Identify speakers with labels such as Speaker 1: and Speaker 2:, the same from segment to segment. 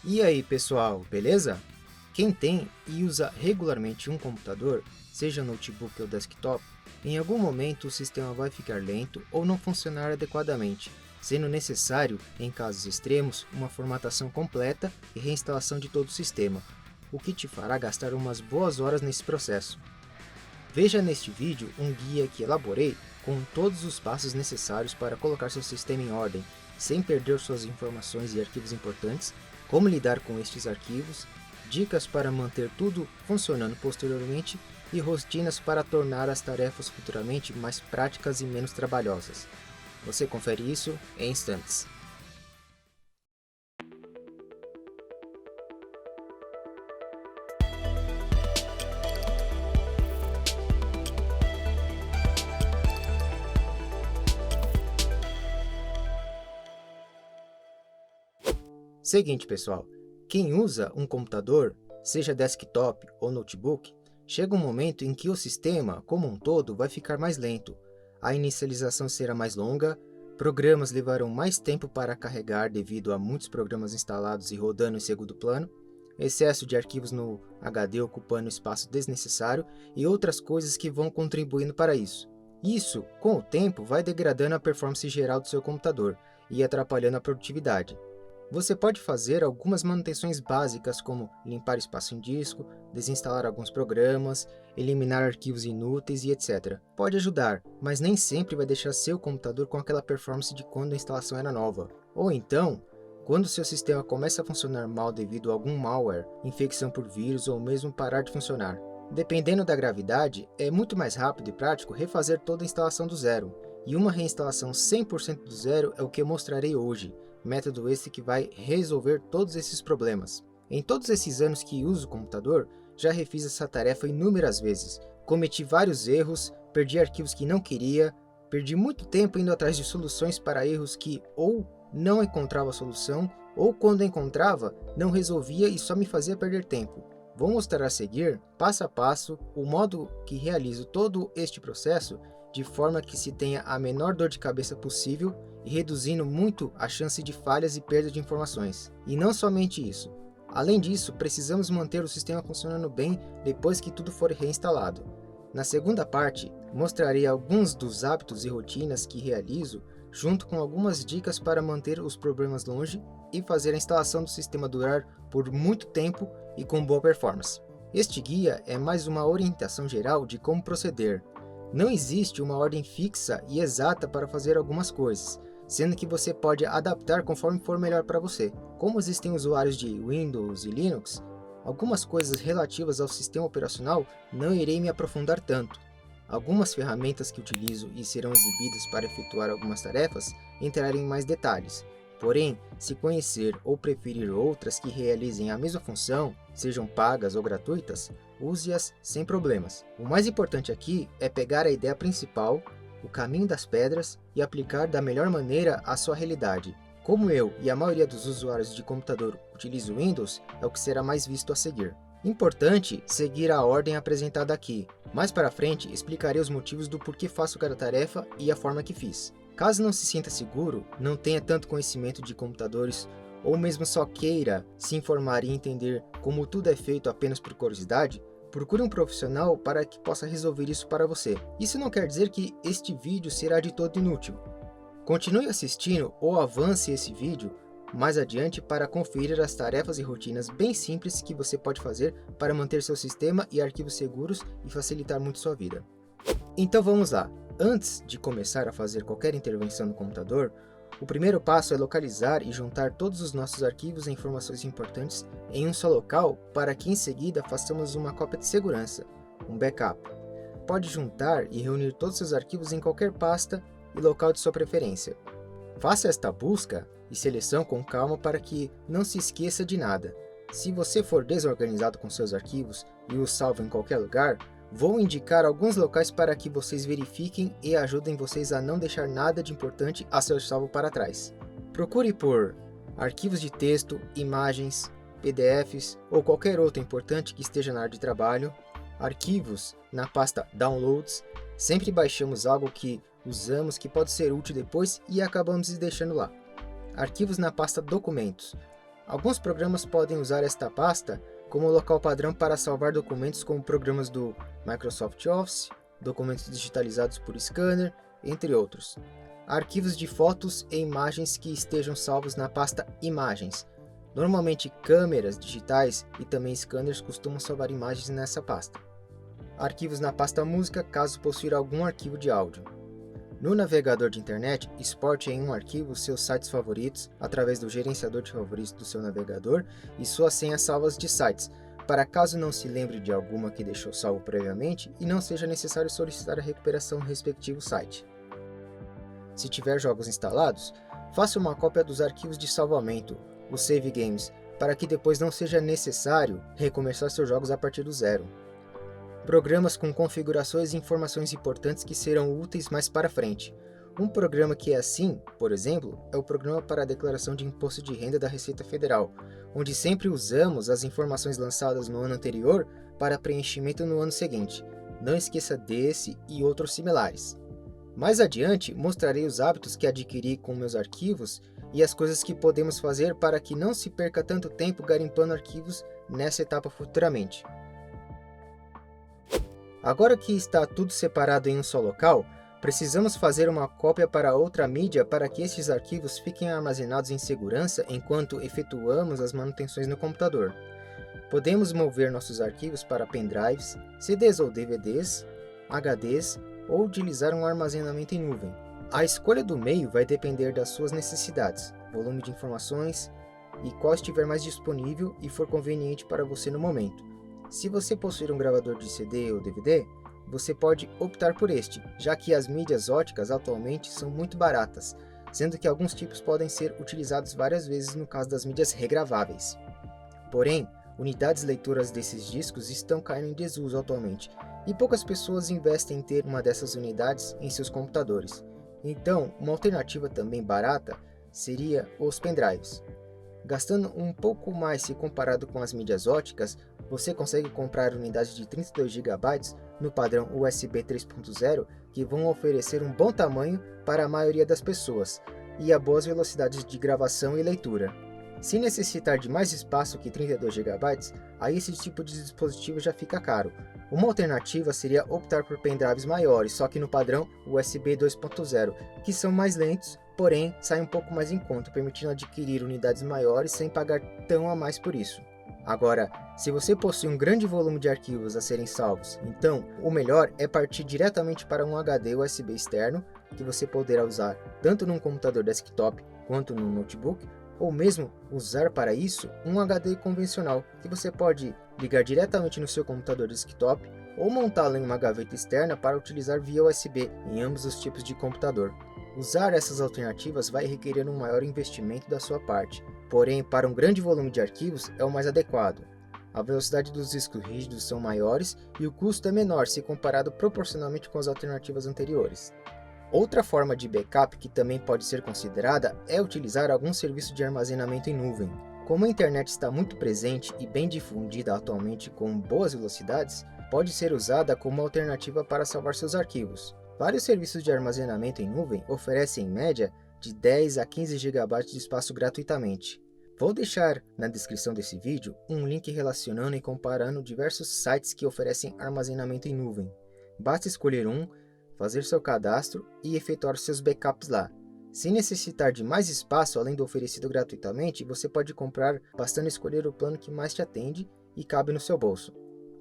Speaker 1: E aí pessoal, beleza? Quem tem e usa regularmente um computador, seja notebook ou desktop, em algum momento o sistema vai ficar lento ou não funcionar adequadamente, sendo necessário, em casos extremos, uma formatação completa e reinstalação de todo o sistema, o que te fará gastar umas boas horas nesse processo. Veja neste vídeo um guia que elaborei com todos os passos necessários para colocar seu sistema em ordem, sem perder suas informações e arquivos importantes, como lidar com estes arquivos, dicas para manter tudo funcionando posteriormente e rotinas para tornar as tarefas futuramente mais práticas e menos trabalhosas. Você confere isso em instantes. Seguinte pessoal, quem usa um computador, seja desktop ou notebook, chega um momento em que o sistema, como um todo, vai ficar mais lento. A inicialização será mais longa, programas levarão mais tempo para carregar devido a muitos programas instalados e rodando em segundo plano, excesso de arquivos no HD ocupando espaço desnecessário e outras coisas que vão contribuindo para isso. Isso, com o tempo, vai degradando a performance geral do seu computador e atrapalhando a produtividade. Você pode fazer algumas manutenções básicas como limpar espaço em disco, desinstalar alguns programas, eliminar arquivos inúteis e etc. Pode ajudar, mas nem sempre vai deixar seu computador com aquela performance de quando a instalação era nova. Ou então, quando seu sistema começa a funcionar mal devido a algum malware, infecção por vírus ou mesmo parar de funcionar. Dependendo da gravidade, é muito mais rápido e prático refazer toda a instalação do zero. E uma reinstalação 100% do zero é o que eu mostrarei hoje. Método esse que vai resolver todos esses problemas. Em todos esses anos que uso o computador, já refiz essa tarefa inúmeras vezes. Cometi vários erros, perdi arquivos que não queria, perdi muito tempo indo atrás de soluções para erros que ou não encontrava a solução, ou quando encontrava, não resolvia e só me fazia perder tempo. Vou mostrar a seguir, passo a passo, o modo que realizo todo este processo de forma que se tenha a menor dor de cabeça possível e reduzindo muito a chance de falhas e perda de informações. E não somente isso. Além disso, precisamos manter o sistema funcionando bem depois que tudo for reinstalado. Na segunda parte, mostrarei alguns dos hábitos e rotinas que realizo, junto com algumas dicas para manter os problemas longe e fazer a instalação do sistema durar por muito tempo e com boa performance. Este guia é mais uma orientação geral de como proceder. Não existe uma ordem fixa e exata para fazer algumas coisas, sendo que você pode adaptar conforme for melhor para você. Como existem usuários de Windows e Linux, algumas coisas relativas ao sistema operacional não irei me aprofundar tanto. Algumas ferramentas que utilizo e serão exibidas para efetuar algumas tarefas entrarem em mais detalhes. Porém, se conhecer ou preferir outras que realizem a mesma função, sejam pagas ou gratuitas, use-as sem problemas. O mais importante aqui é pegar a ideia principal, o caminho das pedras e aplicar da melhor maneira à sua realidade. Como eu e a maioria dos usuários de computador utilizo Windows, é o que será mais visto a seguir. Importante seguir a ordem apresentada aqui. Mais para frente explicarei os motivos do porquê faço cada tarefa e a forma que fiz. Caso não se sinta seguro, não tenha tanto conhecimento de computadores ou mesmo só queira se informar e entender como tudo é feito apenas por curiosidade, procure um profissional para que possa resolver isso para você. Isso não quer dizer que este vídeo será de todo inútil. Continue assistindo ou avance esse vídeo mais adiante para conferir as tarefas e rotinas bem simples que você pode fazer para manter seu sistema e arquivos seguros e facilitar muito sua vida. Então vamos lá. Antes de começar a fazer qualquer intervenção no computador, o primeiro passo é localizar e juntar todos os nossos arquivos e informações importantes em um só local para que em seguida façamos uma cópia de segurança, um backup. Pode juntar e reunir todos os seus arquivos em qualquer pasta e local de sua preferência. Faça esta busca e seleção com calma para que não se esqueça de nada. Se você for desorganizado com seus arquivos e os salva em qualquer lugar, vou indicar alguns locais para que vocês verifiquem e ajudem vocês a não deixar nada de importante a ser salvo para trás. Procure por arquivos de texto, imagens, PDFs ou qualquer outro importante que esteja na área de trabalho, arquivos na pasta Downloads. Sempre baixamos algo que usamos que pode ser útil depois e acabamos deixando lá. Arquivos na pasta Documentos. Alguns programas podem usar esta pasta como local padrão para salvar documentos como programas do Microsoft Office, documentos digitalizados por scanner, entre outros. Arquivos de fotos e imagens que estejam salvos na pasta Imagens. Normalmente câmeras digitais e também scanners costumam salvar imagens nessa pasta. Arquivos na pasta Música, caso possuir algum arquivo de áudio. No navegador de internet, exporte em um arquivo seus sites favoritos através do gerenciador de favoritos do seu navegador e suas senhas salvas de sites, para caso não se lembre de alguma que deixou salvo previamente e não seja necessário solicitar a recuperação do respectivo site. Se tiver jogos instalados, faça uma cópia dos arquivos de salvamento, os save games, para que depois não seja necessário recomeçar seus jogos a partir do zero. Programas com configurações e informações importantes que serão úteis mais para frente. Um programa que é assim, por exemplo, é o Programa para a Declaração de Imposto de Renda da Receita Federal, onde sempre usamos as informações lançadas no ano anterior para preenchimento no ano seguinte. Não esqueça desse e outros similares. Mais adiante, mostrarei os hábitos que adquiri com meus arquivos e as coisas que podemos fazer para que não se perca tanto tempo garimpando arquivos nessa etapa futuramente. Agora que está tudo separado em um só local, precisamos fazer uma cópia para outra mídia para que esses arquivos fiquem armazenados em segurança enquanto efetuamos as manutenções no computador. Podemos mover nossos arquivos para pendrives, CDs ou DVDs, HDs ou utilizar um armazenamento em nuvem. A escolha do meio vai depender das suas necessidades, volume de informações e qual estiver mais disponível e for conveniente para você no momento. Se você possuir um gravador de CD ou DVD, você pode optar por este, já que as mídias óticas atualmente são muito baratas, sendo que alguns tipos podem ser utilizados várias vezes no caso das mídias regraváveis. Porém, unidades leitoras desses discos estão caindo em desuso atualmente, e poucas pessoas investem em ter uma dessas unidades em seus computadores. Então, uma alternativa também barata seria os pendrives. Gastando um pouco mais se comparado com as mídias óticas, você consegue comprar unidades de 32 GB no padrão USB 3.0 que vão oferecer um bom tamanho para a maioria das pessoas e a boas velocidades de gravação e leitura. Se necessitar de mais espaço que 32 GB, aí esse tipo de dispositivo já fica caro. Uma alternativa seria optar por pendrives maiores, só que no padrão USB 2.0, que são mais lentos, porém saem um pouco mais em conta, permitindo adquirir unidades maiores sem pagar tão a mais por isso. Agora, se você possui um grande volume de arquivos a serem salvos, então o melhor é partir diretamente para um HD USB externo, que você poderá usar tanto num computador desktop quanto num notebook, ou mesmo usar para isso um HD convencional, que você pode ligar diretamente no seu computador desktop ou montá-lo em uma gaveta externa para utilizar via USB em ambos os tipos de computador. Usar essas alternativas vai requerer um maior investimento da sua parte, porém para um grande volume de arquivos é o mais adequado. A velocidade dos discos rígidos são maiores e o custo é menor se comparado proporcionalmente com as alternativas anteriores. Outra forma de backup que também pode ser considerada é utilizar algum serviço de armazenamento em nuvem. Como a internet está muito presente e bem difundida atualmente com boas velocidades, pode ser usada como alternativa para salvar seus arquivos. Vários serviços de armazenamento em nuvem oferecem em média de 10 a 15 GB de espaço gratuitamente. Vou deixar na descrição desse vídeo um link relacionando e comparando diversos sites que oferecem armazenamento em nuvem. Basta escolher um, fazer seu cadastro e efetuar seus backups lá. Se necessitar de mais espaço além do oferecido gratuitamente, você pode comprar, bastando escolher o plano que mais te atende e cabe no seu bolso.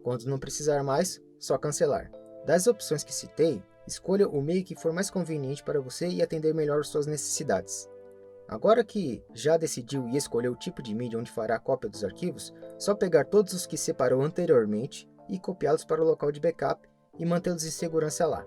Speaker 1: Quando não precisar mais, só cancelar. Das opções que citei, escolha o meio que for mais conveniente para você e atender melhor suas necessidades. Agora que já decidiu e escolheu o tipo de mídia onde fará a cópia dos arquivos, só pegar todos os que separou anteriormente e copiá-los para o local de backup e mantê-los em segurança lá.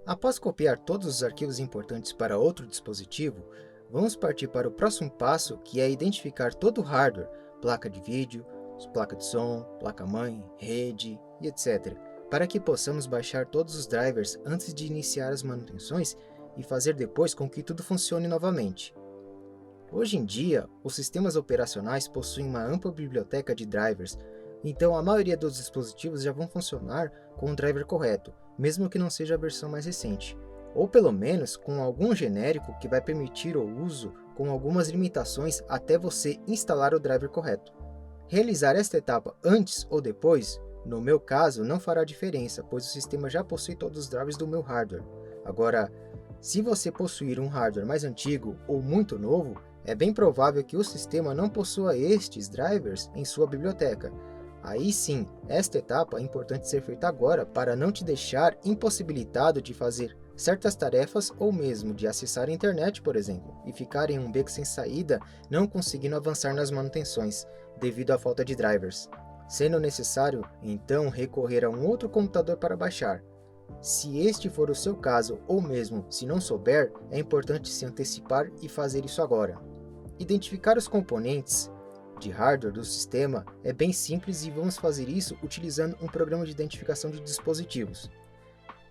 Speaker 1: Após copiar todos os arquivos importantes para outro dispositivo, vamos partir para o próximo passo, que é identificar todo o hardware, placa de vídeo, placa de som, placa-mãe, rede e etc., para que possamos baixar todos os drivers antes de iniciar as manutenções e fazer depois com que tudo funcione novamente. Hoje em dia, os sistemas operacionais possuem uma ampla biblioteca de drivers, então a maioria dos dispositivos já vão funcionar com o driver correto, mesmo que não seja a versão mais recente, ou pelo menos com algum genérico que vai permitir o uso com algumas limitações até você instalar o driver correto. Realizar esta etapa antes ou depois, no meu caso, não fará diferença, pois o sistema já possui todos os drivers do meu hardware. Agora, se você possuir um hardware mais antigo ou muito novo, é bem provável que o sistema não possua estes drivers em sua biblioteca. Aí sim, esta etapa é importante ser feita agora para não te deixar impossibilitado de fazer certas tarefas ou mesmo de acessar a internet, por exemplo, e ficar em um beco sem saída, não conseguindo avançar nas manutenções, devido à falta de drivers. Sendo necessário, então, recorrer a um outro computador para baixar. Se este for o seu caso, ou mesmo se não souber, é importante se antecipar e fazer isso agora. Identificar os componentes de hardware do sistema é bem simples e vamos fazer isso utilizando um programa de identificação de dispositivos.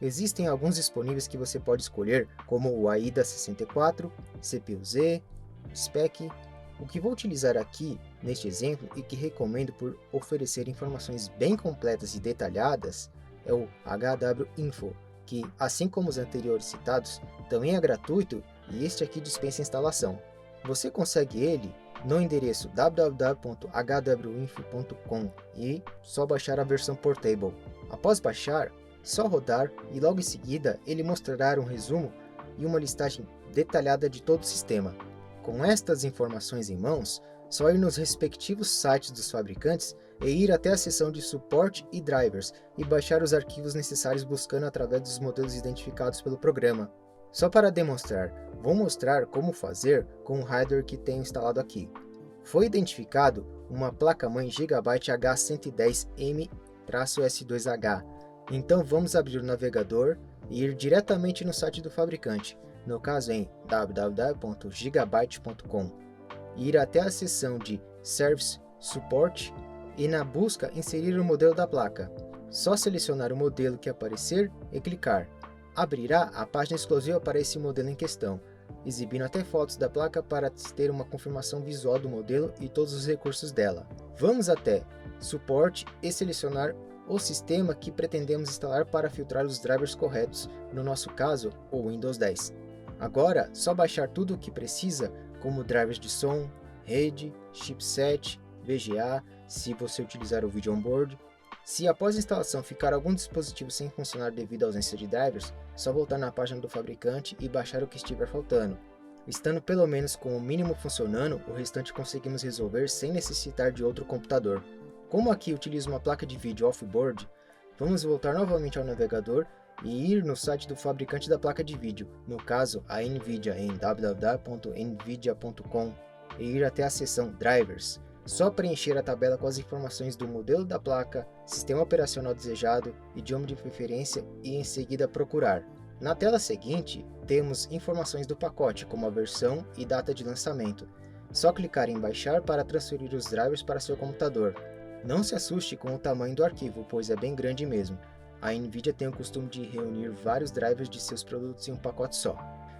Speaker 1: Existem alguns disponíveis que você pode escolher, como o AIDA64, CPU-Z, SPEC. O que vou utilizar aqui neste exemplo e que recomendo por oferecer informações bem completas e detalhadas é o HW-Info, que, assim como os anteriores citados, também é gratuito e este aqui dispensa instalação. Você consegue ele no endereço www.hwinfo.com e só baixar a versão portable. Após baixar, só rodar e logo em seguida ele mostrará um resumo e uma listagem detalhada de todo o sistema. Com estas informações em mãos, só ir nos respectivos sites dos fabricantes e ir até a seção de suporte e drivers e baixar os arquivos necessários buscando através dos modelos identificados pelo programa. Só para demonstrar, vou mostrar como fazer com o hardware que tenho instalado aqui. Foi identificado uma placa-mãe Gigabyte H110M-S2H. Então vamos abrir o navegador e ir diretamente no site do fabricante, no caso em www.gigabyte.com. Ir até a seção de Service Support e na busca inserir o modelo da placa. Só selecionar o modelo que aparecer e clicar. Abrirá a página exclusiva para esse modelo em questão, exibindo até fotos da placa para ter uma confirmação visual do modelo e todos os recursos dela. Vamos até Suporte e selecionar o sistema que pretendemos instalar para filtrar os drivers corretos, no nosso caso, o Windows 10. Agora, só baixar tudo o que precisa, como drivers de som, rede, chipset, VGA, se você utilizar o vídeo onboard. Se após a instalação ficar algum dispositivo sem funcionar devido à ausência de drivers, só voltar na página do fabricante e baixar o que estiver faltando. Estando pelo menos com o mínimo funcionando, o restante conseguimos resolver sem necessitar de outro computador. Como aqui utilizo uma placa de vídeo off-board, vamos voltar novamente ao navegador e ir no site do fabricante da placa de vídeo, no caso a NVIDIA em www.nvidia.com, e ir até a seção Drivers. Só preencher a tabela com as informações do modelo da placa, sistema operacional desejado, idioma de preferência e em seguida procurar. Na tela seguinte, temos informações do pacote, como a versão e data de lançamento. Só clicar em baixar para transferir os drivers para seu computador. Não se assuste com o tamanho do arquivo, pois é bem grande mesmo. A NVIDIA tem o costume de reunir vários drivers de seus produtos em um pacote só.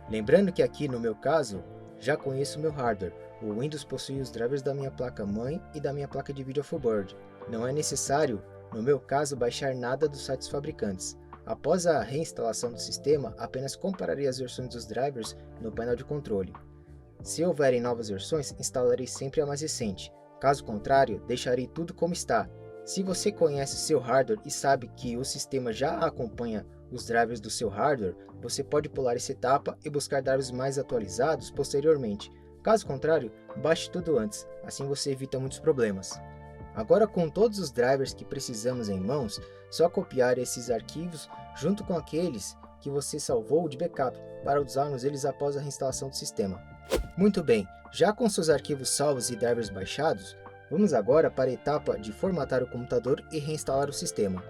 Speaker 1: Lembrando que aqui no meu caso, já conheço o meu hardware. O Windows possui os drivers da minha placa-mãe e da minha placa de vídeo off-board. Não é necessário, no meu caso, baixar nada dos sites fabricantes. Após a reinstalação do sistema, apenas compararei as versões dos drivers no painel de controle. Se houverem novas versões, instalarei sempre a mais recente. Caso contrário, deixarei tudo como está. Se você conhece seu hardware e sabe que o sistema já acompanha os drivers do seu hardware, você pode pular essa etapa e buscar drivers mais atualizados posteriormente. Caso contrário, baixe tudo antes, assim você evita muitos problemas. Agora, com todos os drivers que precisamos em mãos, só copiar esses arquivos junto com aqueles que você salvou de backup para usarmos eles após a reinstalação do sistema. Muito bem, já com seus arquivos salvos e drivers baixados, vamos agora para a etapa de formatar o computador e reinstalar o sistema.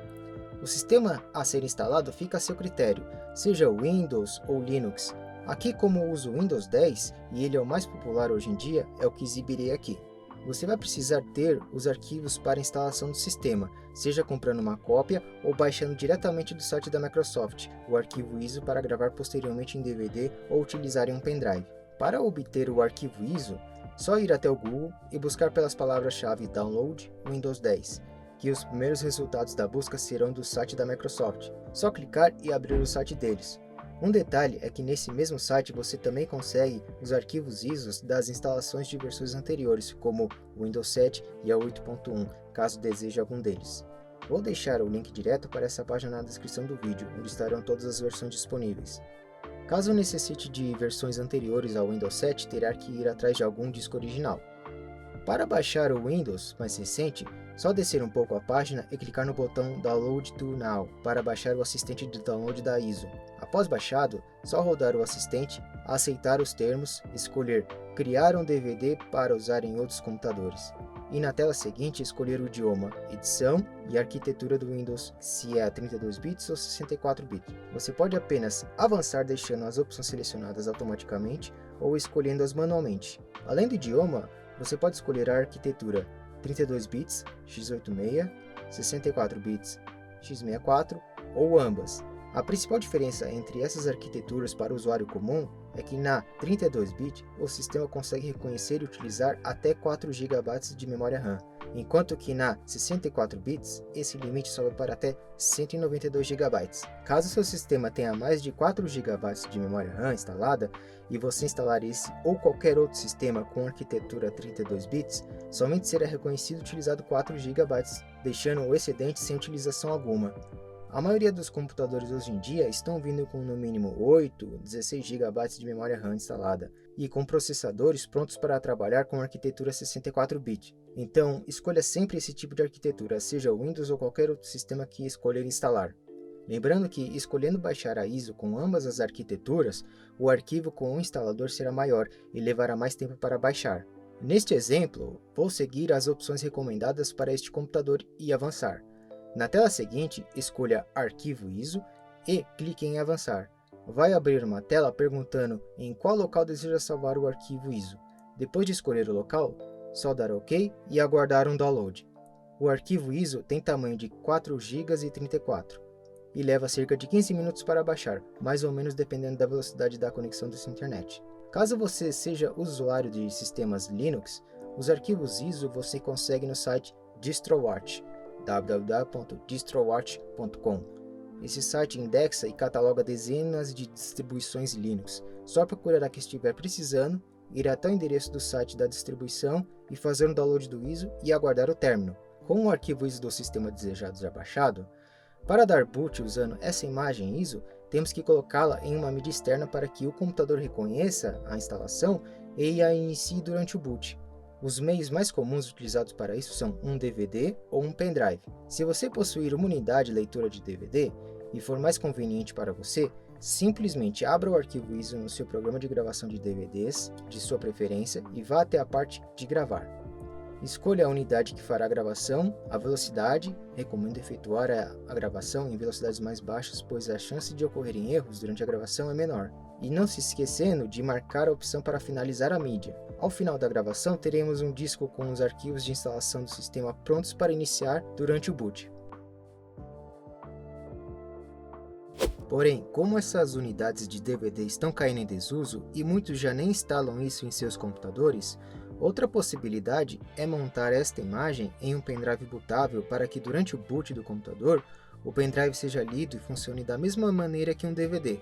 Speaker 1: O sistema a ser instalado fica a seu critério, seja Windows ou Linux. Aqui, como uso o Windows 10 e ele é o mais popular hoje em dia, é o que exibirei aqui. Você vai precisar ter os arquivos para instalação do sistema, seja comprando uma cópia ou baixando diretamente do site da Microsoft, o arquivo ISO para gravar posteriormente em DVD ou utilizar em um pendrive. Para obter o arquivo ISO, só ir até o Google e buscar pelas palavras-chave Download Windows 10, que os primeiros resultados da busca serão do site da Microsoft. Só clicar e abrir o site deles. Um detalhe é que nesse mesmo site você também consegue os arquivos ISO das instalações de versões anteriores, como o Windows 7 e a 8.1, caso deseje algum deles. Vou deixar o link direto para essa página na descrição do vídeo, onde estarão todas as versões disponíveis. Caso necessite de versões anteriores ao Windows 7, terá que ir atrás de algum disco original. Para baixar o Windows mais recente, só descer um pouco a página e clicar no botão Download to Now para baixar o assistente de download da ISO. Após baixado, só rodar o assistente, aceitar os termos, escolher Criar um DVD para usar em outros computadores. E na tela seguinte escolher o idioma, edição e arquitetura do Windows, se é a 32 bits ou 64 bits. Você pode apenas avançar deixando as opções selecionadas automaticamente ou escolhendo-as manualmente. Além do idioma, você pode escolher a arquitetura 32 bits x86, 64 bits x64 ou ambas. A principal diferença entre essas arquiteturas para o usuário comum é que na 32 bit o sistema consegue reconhecer e utilizar até 4 GB de memória RAM, enquanto que na 64 bits esse limite sobe para até 192 GB. Caso seu sistema tenha mais de 4 GB de memória RAM instalada e você instalar esse ou qualquer outro sistema com arquitetura 32 bits, somente será reconhecido e utilizado 4 GB, deixando o excedente sem utilização alguma. A maioria dos computadores hoje em dia estão vindo com no mínimo 8, 16 GB de memória RAM instalada e com processadores prontos para trabalhar com arquitetura 64 bit. Então, escolha sempre esse tipo de arquitetura, seja o Windows ou qualquer outro sistema que escolher instalar. Lembrando que, escolhendo baixar a ISO com ambas as arquiteturas, o arquivo com o instalador será maior e levará mais tempo para baixar. Neste exemplo, vou seguir as opções recomendadas para este computador e avançar. Na tela seguinte, escolha Arquivo ISO e clique em Avançar. Vai abrir uma tela perguntando em qual local deseja salvar o arquivo ISO. Depois de escolher o local, só dar OK e aguardar um download. O arquivo ISO tem tamanho de 4 GB e 34 e leva cerca de 15 minutos para baixar, mais ou menos dependendo da velocidade da conexão da sua internet. Caso você seja usuário de sistemas Linux, os arquivos ISO você consegue no site DistroWatch, www.distrowatch.com. Esse site indexa e cataloga dezenas de distribuições Linux. Só procurar a que estiver precisando, ir até o endereço do site da distribuição e fazer um download do ISO e aguardar o término. Com o arquivo ISO do sistema desejado já baixado, para dar boot usando essa imagem ISO, temos que colocá-la em uma mídia externa para que o computador reconheça a instalação e a inicie durante o boot. Os meios mais comuns utilizados para isso são um DVD ou um pendrive. Se você possuir uma unidade leitora de DVD e for mais conveniente para você, simplesmente abra o arquivo ISO no seu programa de gravação de DVDs de sua preferência e vá até a parte de gravar. Escolha a unidade que fará a gravação, a velocidade, recomendo efetuar a gravação em velocidades mais baixas, pois a chance de ocorrerem erros durante a gravação é menor. E não se esquecendo de marcar a opção para finalizar a mídia. Ao final da gravação, teremos um disco com os arquivos de instalação do sistema prontos para iniciar durante o boot. Porém, como essas unidades de DVD estão caindo em desuso e muitos já nem instalam isso em seus computadores, outra possibilidade é montar esta imagem em um pendrive bootável para que durante o boot do computador, o pendrive seja lido e funcione da mesma maneira que um DVD.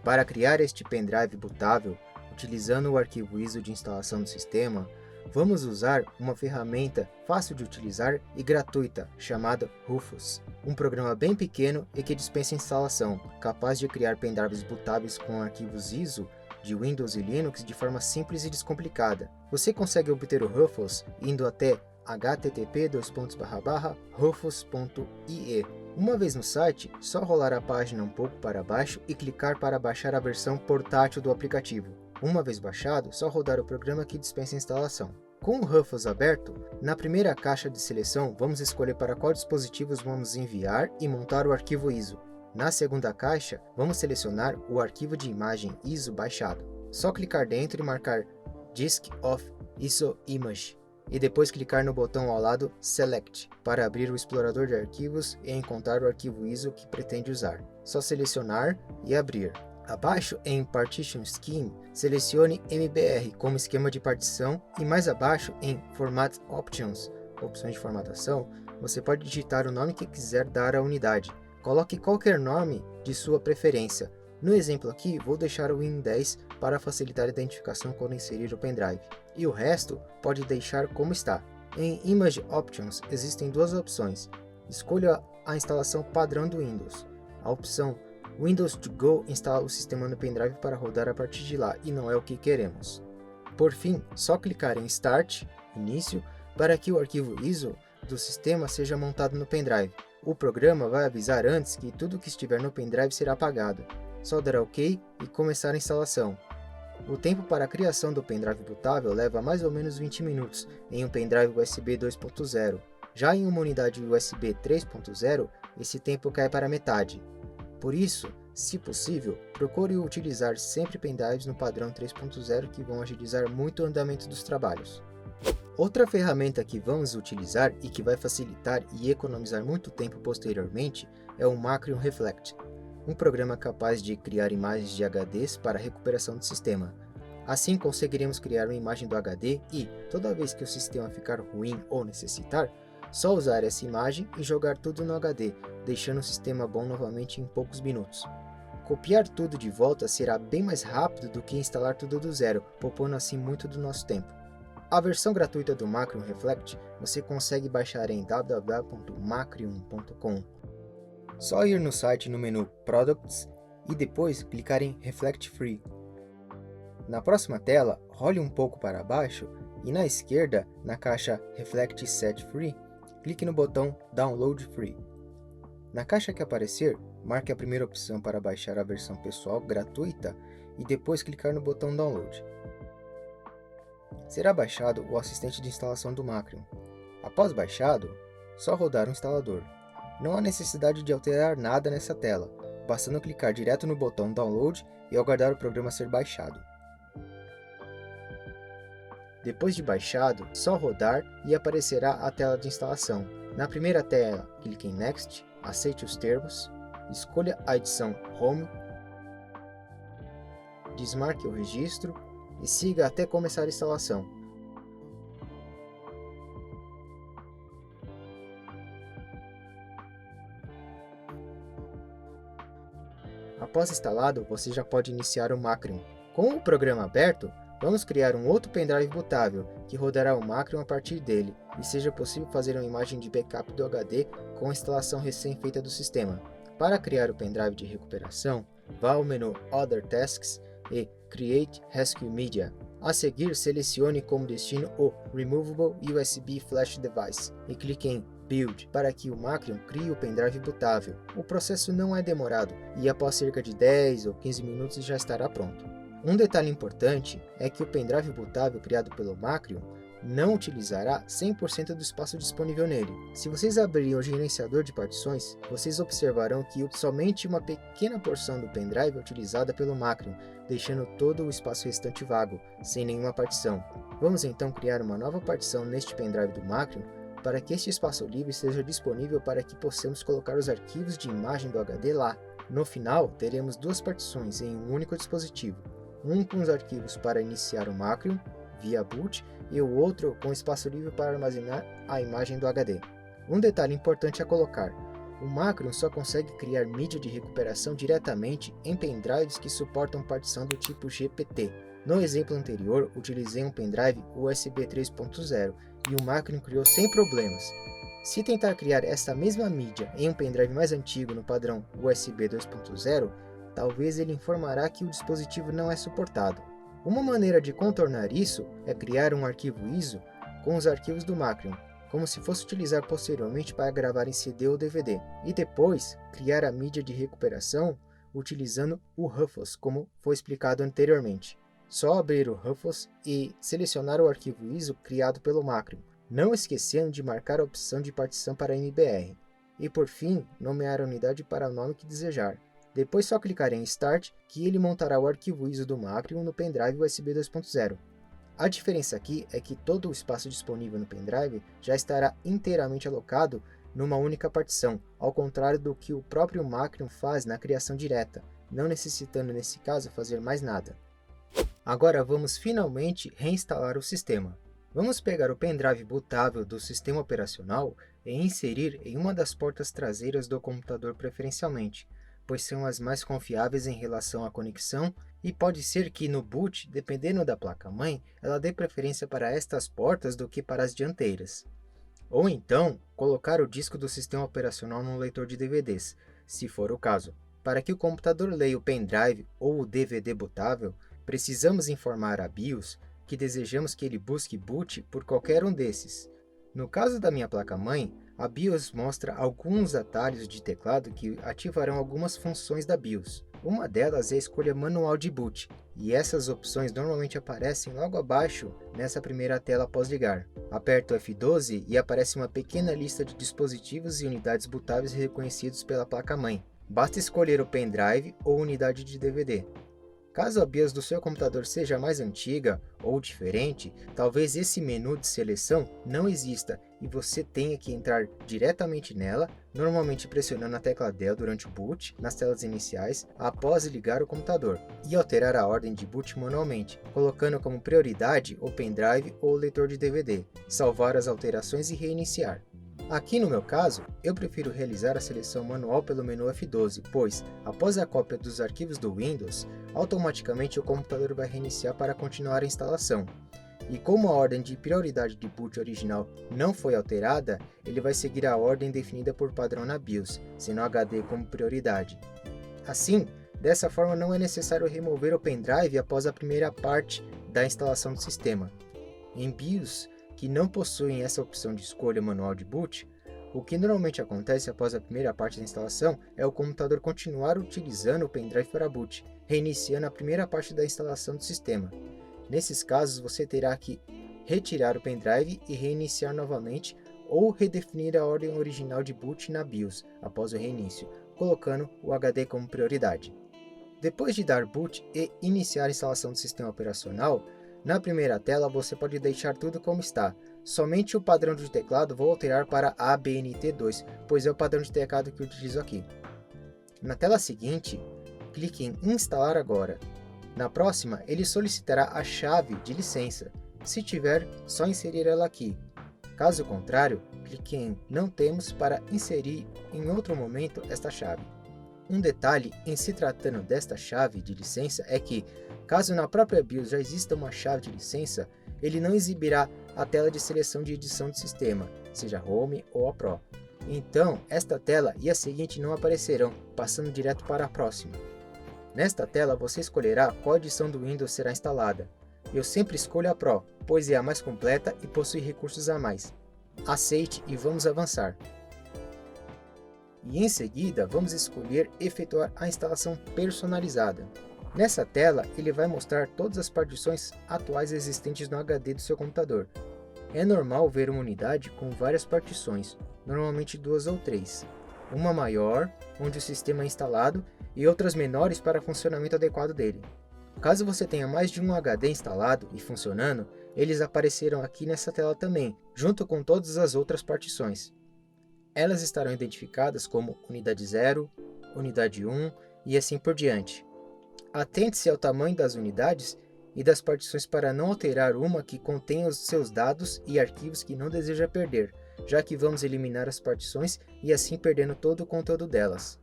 Speaker 1: Para criar este pendrive bootável, utilizando o arquivo ISO de instalação do sistema, vamos usar uma ferramenta fácil de utilizar e gratuita chamada Rufus, um programa bem pequeno e que dispensa instalação, capaz de criar pendrives bootáveis com arquivos ISO de Windows e Linux de forma simples e descomplicada. Você consegue obter o Rufus indo até http://rufus.ie. Uma vez no site, só rolar a página um pouco para baixo e clicar para baixar a versão portátil do aplicativo. Uma vez baixado, só rodar o programa que dispensa a instalação. Com o Rufus aberto, na primeira caixa de seleção vamos escolher para qual dispositivos vamos enviar e montar o arquivo ISO. Na segunda caixa, vamos selecionar o arquivo de imagem ISO baixado. Só clicar dentro e marcar Disk of ISO Image e depois clicar no botão ao lado Select para abrir o explorador de arquivos e encontrar o arquivo ISO que pretende usar. Só selecionar e abrir. Abaixo em Partition Scheme, selecione MBR como esquema de partição e mais abaixo em Format Options, opções de formatação, você pode digitar o nome que quiser dar à unidade. Coloque qualquer nome de sua preferência, No exemplo aqui, vou deixar o Win10 para facilitar a identificação quando inserir o pendrive, e o resto pode deixar como está. Em Image Options existem duas opções. Escolha a instalação padrão do Windows. A opção Windows to Go instala o sistema no pendrive para rodar a partir de lá, e não é o que queremos. Por fim, só clicar em Start, Início, para que o arquivo ISO do sistema seja montado no pendrive. O programa vai avisar antes que tudo que estiver no pendrive será apagado. Só dar OK e começar a instalação. O tempo para a criação do pendrive bootável leva mais ou menos 20 minutos em um pendrive USB 2.0. Já em uma unidade USB 3.0, esse tempo cai para metade. Por isso, se possível, procure utilizar sempre pendrives no padrão 3.0 que vão agilizar muito o andamento dos trabalhos. Outra ferramenta que vamos utilizar e que vai facilitar e economizar muito tempo posteriormente é o Macrium Reflect, um programa capaz de criar imagens de HDs para recuperação do sistema. Assim conseguiremos criar uma imagem do HD e, toda vez que o sistema ficar ruim ou necessitar, só usar essa imagem e jogar tudo no HD, deixando o sistema bom novamente em poucos minutos. Copiar tudo de volta será bem mais rápido do que instalar tudo do zero, poupando assim muito do nosso tempo. A versão gratuita do Macrium Reflect você consegue baixar em www.macrium.com. Só ir no site no menu Products e depois clicar em Reflect Free. Na próxima tela, role um pouco para baixo e na esquerda, na caixa Reflect Set Free, clique no botão Download Free. Na caixa que aparecer, marque a primeira opção para baixar a versão pessoal gratuita e depois clicar no botão Download. Será baixado o assistente de instalação do Macrium. Após baixado, só rodar o instalador. Não há necessidade de alterar nada nessa tela, bastando clicar direto no botão Download e aguardar o programa ser baixado. Depois de baixado, só rodar e aparecerá a tela de instalação. Na primeira tela, clique em Next, aceite os termos, escolha a edição Home, desmarque o registro e siga até começar a instalação. Após instalado, você já pode iniciar o Macrium. Com o programa aberto, vamos criar um outro pendrive bootável, que rodará o Macrium a partir dele, e seja possível fazer uma imagem de backup do HD com a instalação recém-feita do sistema. Para criar o pendrive de recuperação, vá ao menu Other Tasks e Create Rescue Media. A seguir, selecione como destino o Removable USB Flash Device e clique em Build para que o Macrium crie o pendrive bootável. O processo não é demorado e após cerca de 10 ou 15 minutos já estará pronto. Um detalhe importante é que o pendrive bootável criado pelo Macrium não utilizará 100% do espaço disponível nele. Se vocês abrirem o gerenciador de partições, vocês observarão que somente uma pequena porção do pendrive é utilizada pelo Macrium, deixando todo o espaço restante vago, sem nenhuma partição. Vamos então criar uma nova partição neste pendrive do Macrium, para que este espaço livre seja disponível para que possamos colocar os arquivos de imagem do HD lá. No final, teremos duas partições em um único dispositivo, um com os arquivos para iniciar o Macrium, via boot, e o outro com espaço livre para armazenar a imagem do HD. Um detalhe importante a colocar: o Macrium só consegue criar mídia de recuperação diretamente em pendrives que suportam partição do tipo GPT. No exemplo anterior, utilizei um pendrive USB 3.0 e o Macrium criou sem problemas. Se tentar criar essa mesma mídia em um pendrive mais antigo no padrão USB 2.0, talvez ele informará que o dispositivo não é suportado. Uma maneira de contornar isso é criar um arquivo ISO com os arquivos do Macrium, como se fosse utilizar posteriormente para gravar em CD ou DVD, e depois criar a mídia de recuperação utilizando o Rufus, como foi explicado anteriormente. Só abrir o Rufus e selecionar o arquivo ISO criado pelo Macrium, não esquecendo de marcar a opção de partição para MBR. E por fim, nomear a unidade para o nome que desejar. Depois só clicar em Start, que ele montará o arquivo ISO do Macrium no pendrive USB 2.0. A diferença aqui é que todo o espaço disponível no pendrive já estará inteiramente alocado numa única partição, ao contrário do que o próprio Macrium faz na criação direta, não necessitando nesse caso fazer mais nada. Agora vamos finalmente reinstalar o sistema. Vamos pegar o pendrive bootável do sistema operacional e inserir em uma das portas traseiras do computador preferencialmente. pois são as mais confiáveis em relação à conexão, e pode ser que no boot, dependendo da placa-mãe, ela dê preferência para estas portas do que para as dianteiras. Ou então, colocar o disco do sistema operacional no leitor de DVDs, se for o caso. Para que o computador leia o pendrive ou o DVD bootável, precisamos informar a BIOS que desejamos que ele busque boot por qualquer um desses. No caso da minha placa-mãe, a BIOS mostra alguns atalhos de teclado que ativarão algumas funções da BIOS. Uma delas é a escolha manual de boot, e essas opções normalmente aparecem logo abaixo nessa primeira tela após ligar. Aperto F12 e aparece uma pequena lista de dispositivos e unidades bootáveis reconhecidos pela placa-mãe. Basta escolher o pendrive ou unidade de DVD. Caso a BIOS do seu computador seja mais antiga ou diferente, talvez esse menu de seleção não exista e você tenha que entrar diretamente nela, normalmente pressionando a tecla Del durante o boot, nas telas iniciais, após ligar o computador, e alterar a ordem de boot manualmente, colocando como prioridade o pendrive ou o leitor de DVD, salvar as alterações e reiniciar. Aqui no meu caso, eu prefiro realizar a seleção manual pelo menu F12, pois, após a cópia dos arquivos do Windows, automaticamente o computador vai reiniciar para continuar a instalação. E como a ordem de prioridade de boot original não foi alterada, ele vai seguir a ordem definida por padrão na BIOS, sendo o HD como prioridade. Assim, dessa forma não é necessário remover o pendrive após a primeira parte da instalação do sistema. Em BIOS que não possuem essa opção de escolha manual de boot, o que normalmente acontece após a primeira parte da instalação é o computador continuar utilizando o pendrive para boot, reiniciando a primeira parte da instalação do sistema. Nesses casos, você terá que retirar o pendrive e reiniciar novamente ou redefinir a ordem original de boot na BIOS após o reinício, colocando o HD como prioridade. Depois de dar boot e iniciar a instalação do sistema operacional, na primeira tela você pode deixar tudo como está, somente o padrão de teclado vou alterar para ABNT2, pois é o padrão de teclado que utilizo aqui. Na tela seguinte, clique em Instalar agora. Na próxima, ele solicitará a chave de licença. Se tiver, só inserir ela aqui. Caso contrário, clique em Não temos para inserir em outro momento esta chave. Um detalhe em se tratando desta chave de licença é que, caso na própria BIOS já exista uma chave de licença, ele não exibirá a tela de seleção de edição do sistema, seja Home ou a Pro. Então, esta tela e a seguinte não aparecerão, passando direto para a próxima. Nesta tela, você escolherá qual edição do Windows será instalada. Eu sempre escolho a Pro, pois é a mais completa e possui recursos a mais. Aceite e vamos avançar. E em seguida, vamos escolher efetuar a instalação personalizada. Nessa tela, ele vai mostrar todas as partições atuais existentes no HD do seu computador. É normal ver uma unidade com várias partições, normalmente 2 ou 3. Uma maior, onde o sistema é instalado, e outras menores para funcionamento adequado dele. Caso você tenha mais de um HD instalado e funcionando, eles aparecerão aqui nessa tela também, junto com todas as outras partições. Elas estarão identificadas como Unidade 0, Unidade 1 e assim por diante. Atente-se ao tamanho das unidades e das partições para não alterar uma que contém os seus dados e arquivos que não deseja perder, já que vamos eliminar as partições e assim perdendo todo o conteúdo delas.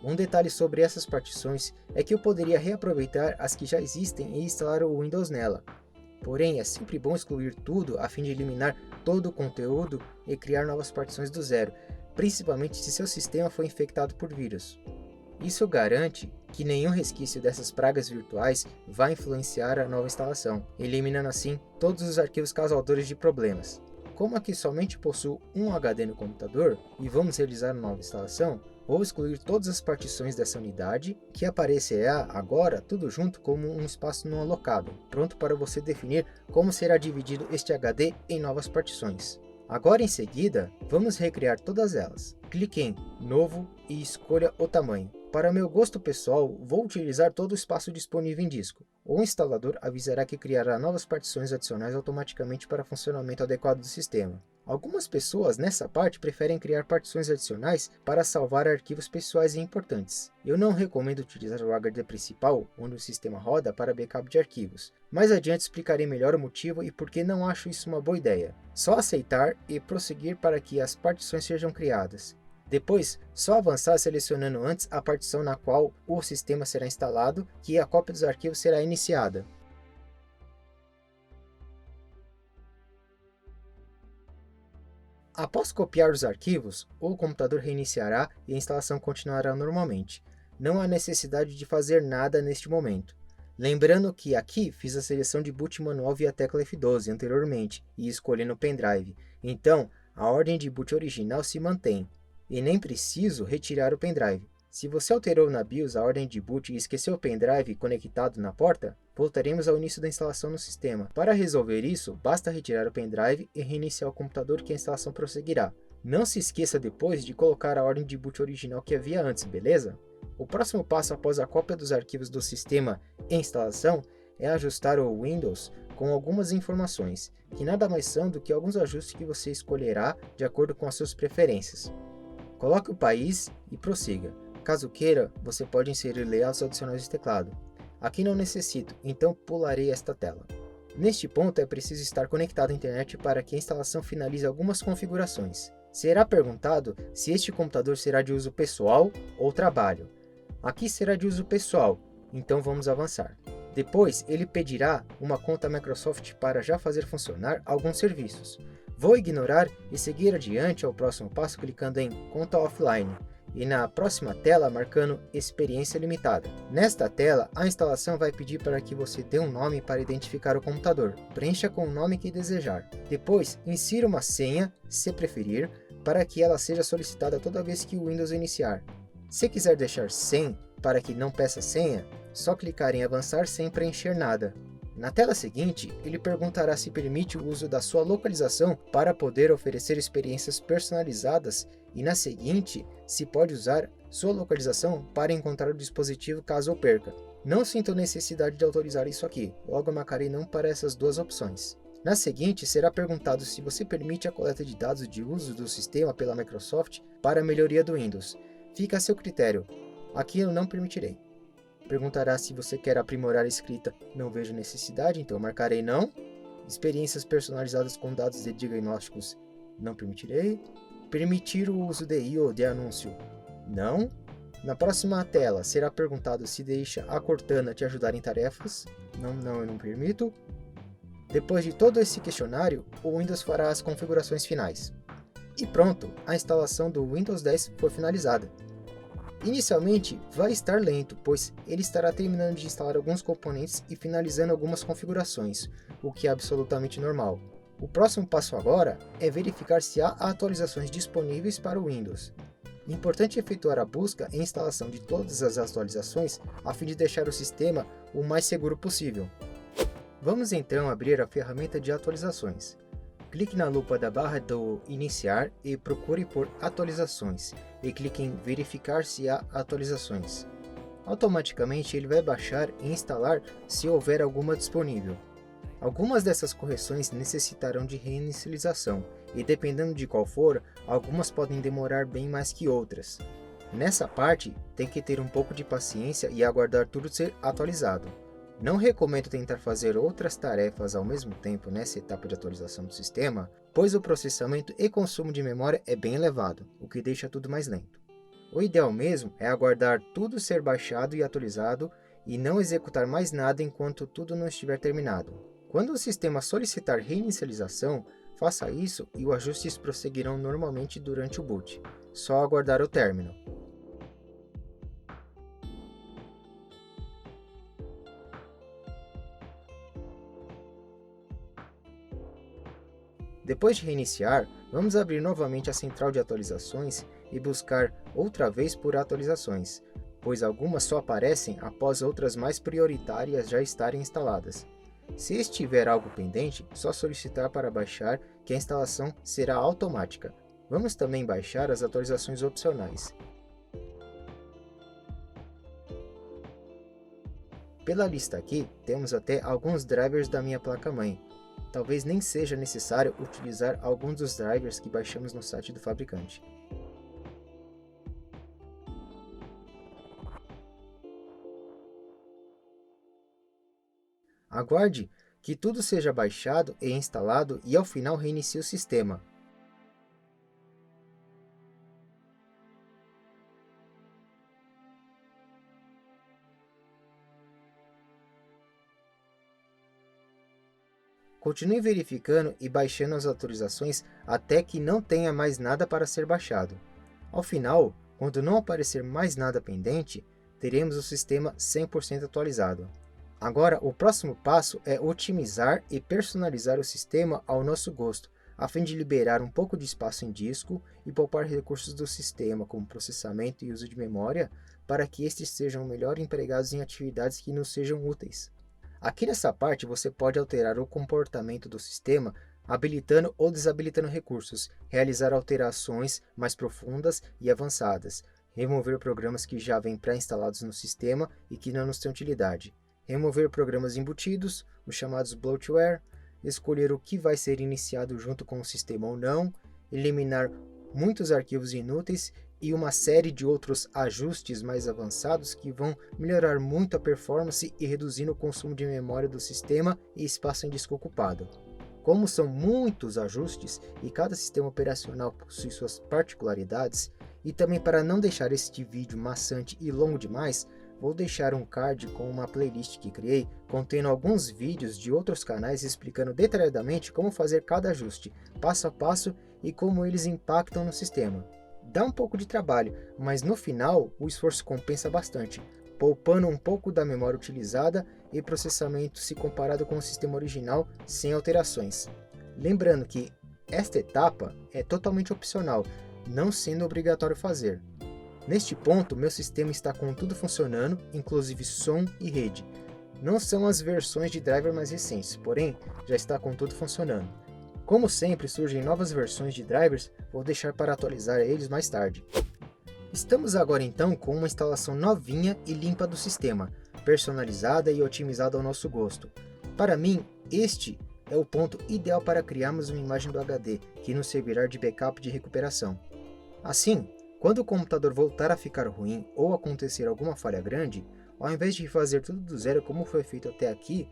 Speaker 1: Um detalhe sobre essas partições é que eu poderia reaproveitar as que já existem e instalar o Windows nela. Porém, é sempre bom excluir tudo a fim de eliminar todo o conteúdo e criar novas partições do zero, principalmente se seu sistema foi infectado por vírus. Isso garante que nenhum resquício dessas pragas virtuais vai influenciar a nova instalação, eliminando assim todos os arquivos causadores de problemas. Como aqui somente possuo um HD no computador e vamos realizar uma nova instalação, vou excluir todas as partições dessa unidade, que aparecerá agora tudo junto como um espaço não alocado, pronto para você definir como será dividido este HD em novas partições. Agora em seguida, vamos recriar todas elas. Clique em Novo e escolha o tamanho. Para meu gosto pessoal, vou utilizar todo o espaço disponível em disco. O instalador avisará que criará novas partições adicionais automaticamente para funcionamento adequado do sistema. Algumas pessoas nessa parte preferem criar partições adicionais para salvar arquivos pessoais e importantes. Eu não recomendo utilizar o HD principal, onde o sistema roda, para backup de arquivos. Mais adiante explicarei melhor o motivo e por que não acho isso uma boa ideia. Só aceitar e prosseguir para que as partições sejam criadas. Depois, só avançar selecionando antes a partição na qual o sistema será instalado, que a cópia dos arquivos será iniciada. Após copiar os arquivos, o computador reiniciará e a instalação continuará normalmente. Não há necessidade de fazer nada neste momento. Lembrando que aqui fiz a seleção de boot manual via tecla F12 anteriormente e escolhendo o pendrive. Então, a ordem de boot original se mantém e nem preciso retirar o pendrive. Se você alterou na BIOS a ordem de boot e esqueceu o pendrive conectado na porta, voltaremos ao início da instalação no sistema. Para resolver isso, basta retirar o pendrive e reiniciar o computador que a instalação prosseguirá. Não se esqueça depois de colocar a ordem de boot original que havia antes, beleza? O próximo passo após a cópia dos arquivos do sistema em instalação é ajustar o Windows com algumas informações, que nada mais são do que alguns ajustes que você escolherá de acordo com as suas preferências. Coloque o país e prossiga. Caso queira, você pode inserir layouts adicionais de teclado. Aqui não necessito, então pularei esta tela. Neste ponto é preciso estar conectado à internet para que a instalação finalize algumas configurações. Será perguntado se este computador será de uso pessoal ou trabalho. Aqui será de uso pessoal, então vamos avançar. Depois, ele pedirá uma conta Microsoft para já fazer funcionar alguns serviços. Vou ignorar e seguir adiante ao próximo passo clicando em Conta Offline e na próxima tela marcando Experiência Limitada. Nesta tela, a instalação vai pedir para que você dê um nome para identificar o computador. Preencha com o nome que desejar. Depois, insira uma senha, se preferir, para que ela seja solicitada toda vez que o Windows iniciar. Se quiser deixar sem para que não peça senha, só clicar em avançar sem preencher nada. Na tela seguinte, ele perguntará se permite o uso da sua localização para poder oferecer experiências personalizadas e na seguinte, se pode usar sua localização para encontrar o dispositivo caso o perca. Não sinto necessidade de autorizar isso aqui, logo marcarei não para essas duas opções. Na seguinte, será perguntado se você permite a coleta de dados de uso do sistema pela Microsoft para a melhoria do Windows. Fica a seu critério. Aqui eu não permitirei. Perguntará se você quer aprimorar a escrita. Não vejo necessidade, então marcarei não. Experiências personalizadas com dados de diagnósticos. Não permitirei. Permitir o uso de I/O de anúncio. Não. Na próxima tela, será perguntado se deixa a Cortana te ajudar em tarefas. Não, eu não permito. Depois de todo esse questionário, o Windows fará as configurações finais. E pronto, a instalação do Windows 10 foi finalizada. Inicialmente, vai estar lento, pois ele estará terminando de instalar alguns componentes e finalizando algumas configurações, o que é absolutamente normal. O próximo passo agora é verificar se há atualizações disponíveis para o Windows. É importante efetuar a busca e instalação de todas as atualizações a fim de deixar o sistema o mais seguro possível. Vamos então abrir a ferramenta de atualizações. Clique na lupa da barra do Iniciar e procure por Atualizações e clique em Verificar se há atualizações. Automaticamente ele vai baixar e instalar se houver alguma disponível. Algumas dessas correções necessitarão de reinicialização e dependendo de qual for, algumas podem demorar bem mais que outras. Nessa parte, tem que ter um pouco de paciência e aguardar tudo ser atualizado. Não recomendo tentar fazer outras tarefas ao mesmo tempo nessa etapa de atualização do sistema, pois o processamento e consumo de memória é bem elevado, o que deixa tudo mais lento. O ideal mesmo é aguardar tudo ser baixado e atualizado e não executar mais nada enquanto tudo não estiver terminado. Quando o sistema solicitar reinicialização, faça isso e os ajustes prosseguirão normalmente durante o boot. Só aguardar o término. Depois de reiniciar, vamos abrir novamente a central de atualizações e buscar outra vez por atualizações, pois algumas só aparecem após outras mais prioritárias já estarem instaladas. Se estiver algo pendente, só solicitar para baixar que a instalação será automática. Vamos também baixar as atualizações opcionais. Pela lista aqui, temos até alguns drivers da minha placa-mãe. Talvez nem seja necessário utilizar alguns dos drivers que baixamos no site do fabricante. Aguarde que tudo seja baixado e instalado e ao final reinicie o sistema. Continue verificando e baixando as atualizações até que não tenha mais nada para ser baixado. Ao final, quando não aparecer mais nada pendente, teremos o sistema 100% atualizado. Agora, o próximo passo é otimizar e personalizar o sistema ao nosso gosto, a fim de liberar um pouco de espaço em disco e poupar recursos do sistema, como processamento e uso de memória, para que estes sejam melhor empregados em atividades que nos sejam úteis. Aqui nessa parte você pode alterar o comportamento do sistema, habilitando ou desabilitando recursos, realizar alterações mais profundas e avançadas, remover programas que já vêm pré-instalados no sistema e que não nos têm utilidade, remover programas embutidos, os chamados bloatware, escolher o que vai ser iniciado junto com o sistema ou não, eliminar muitos arquivos inúteis e uma série de outros ajustes mais avançados que vão melhorar muito a performance e reduzindo o consumo de memória do sistema e espaço em disco ocupado. Como são muitos ajustes e cada sistema operacional possui suas particularidades, e também para não deixar este vídeo maçante e longo demais, vou deixar um card com uma playlist que criei, contendo alguns vídeos de outros canais explicando detalhadamente como fazer cada ajuste, passo a passo e como eles impactam no sistema. Dá um pouco de trabalho, mas no final o esforço compensa bastante, poupando um pouco da memória utilizada e processamento se comparado com o sistema original sem alterações. Lembrando que esta etapa é totalmente opcional, não sendo obrigatório fazer. Neste ponto, meu sistema está com tudo funcionando, inclusive som e rede. Não são as versões de driver mais recentes, porém já está com tudo funcionando. Como sempre surgem novas versões de drivers, vou deixar para atualizar eles mais tarde. Estamos agora então com uma instalação novinha e limpa do sistema, personalizada e otimizada ao nosso gosto. Para mim, este é o ponto ideal para criarmos uma imagem do HD, que nos servirá de backup de recuperação. Assim, quando o computador voltar a ficar ruim ou acontecer alguma falha grande, ao invés de fazer tudo do zero como foi feito até aqui,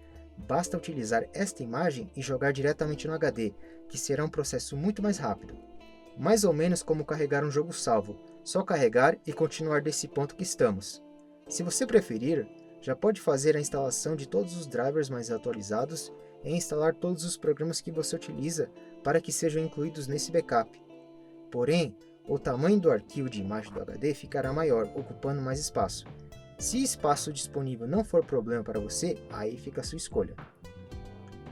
Speaker 1: basta utilizar esta imagem e jogar diretamente no HD, que será um processo muito mais rápido. Mais ou menos como carregar um jogo salvo, só carregar e continuar desse ponto que estamos. Se você preferir, já pode fazer a instalação de todos os drivers mais atualizados e instalar todos os programas que você utiliza para que sejam incluídos nesse backup. Porém, o tamanho do arquivo de imagem do HD ficará maior, ocupando mais espaço. Se espaço disponível não for problema para você, aí fica a sua escolha.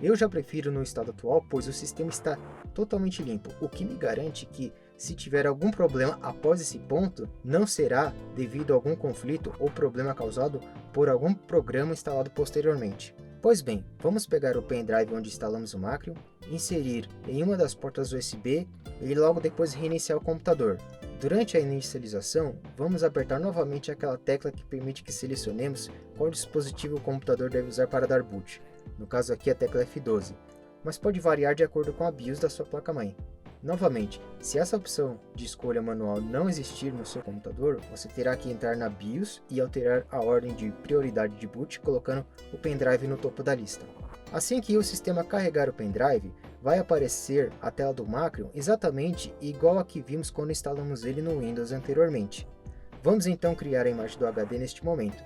Speaker 1: Eu já prefiro no estado atual, pois o sistema está totalmente limpo, o que me garante que, se tiver algum problema após esse ponto, não será devido a algum conflito ou problema causado por algum programa instalado posteriormente. Pois bem, vamos pegar o pendrive onde instalamos o Macrium, inserir em uma das portas USB e logo depois reiniciar o computador. Durante a inicialização, vamos apertar novamente aquela tecla que permite que selecionemos qual dispositivo o computador deve usar para dar boot. No caso aqui a tecla F12, mas pode variar de acordo com a BIOS da sua placa-mãe. Novamente, se essa opção de escolha manual não existir no seu computador, você terá que entrar na BIOS e alterar a ordem de prioridade de boot, colocando o pendrive no topo da lista. Assim que o sistema carregar o pendrive, vai aparecer a tela do Macrium exatamente igual a que vimos quando instalamos ele no Windows anteriormente. Vamos então criar a imagem do HD neste momento.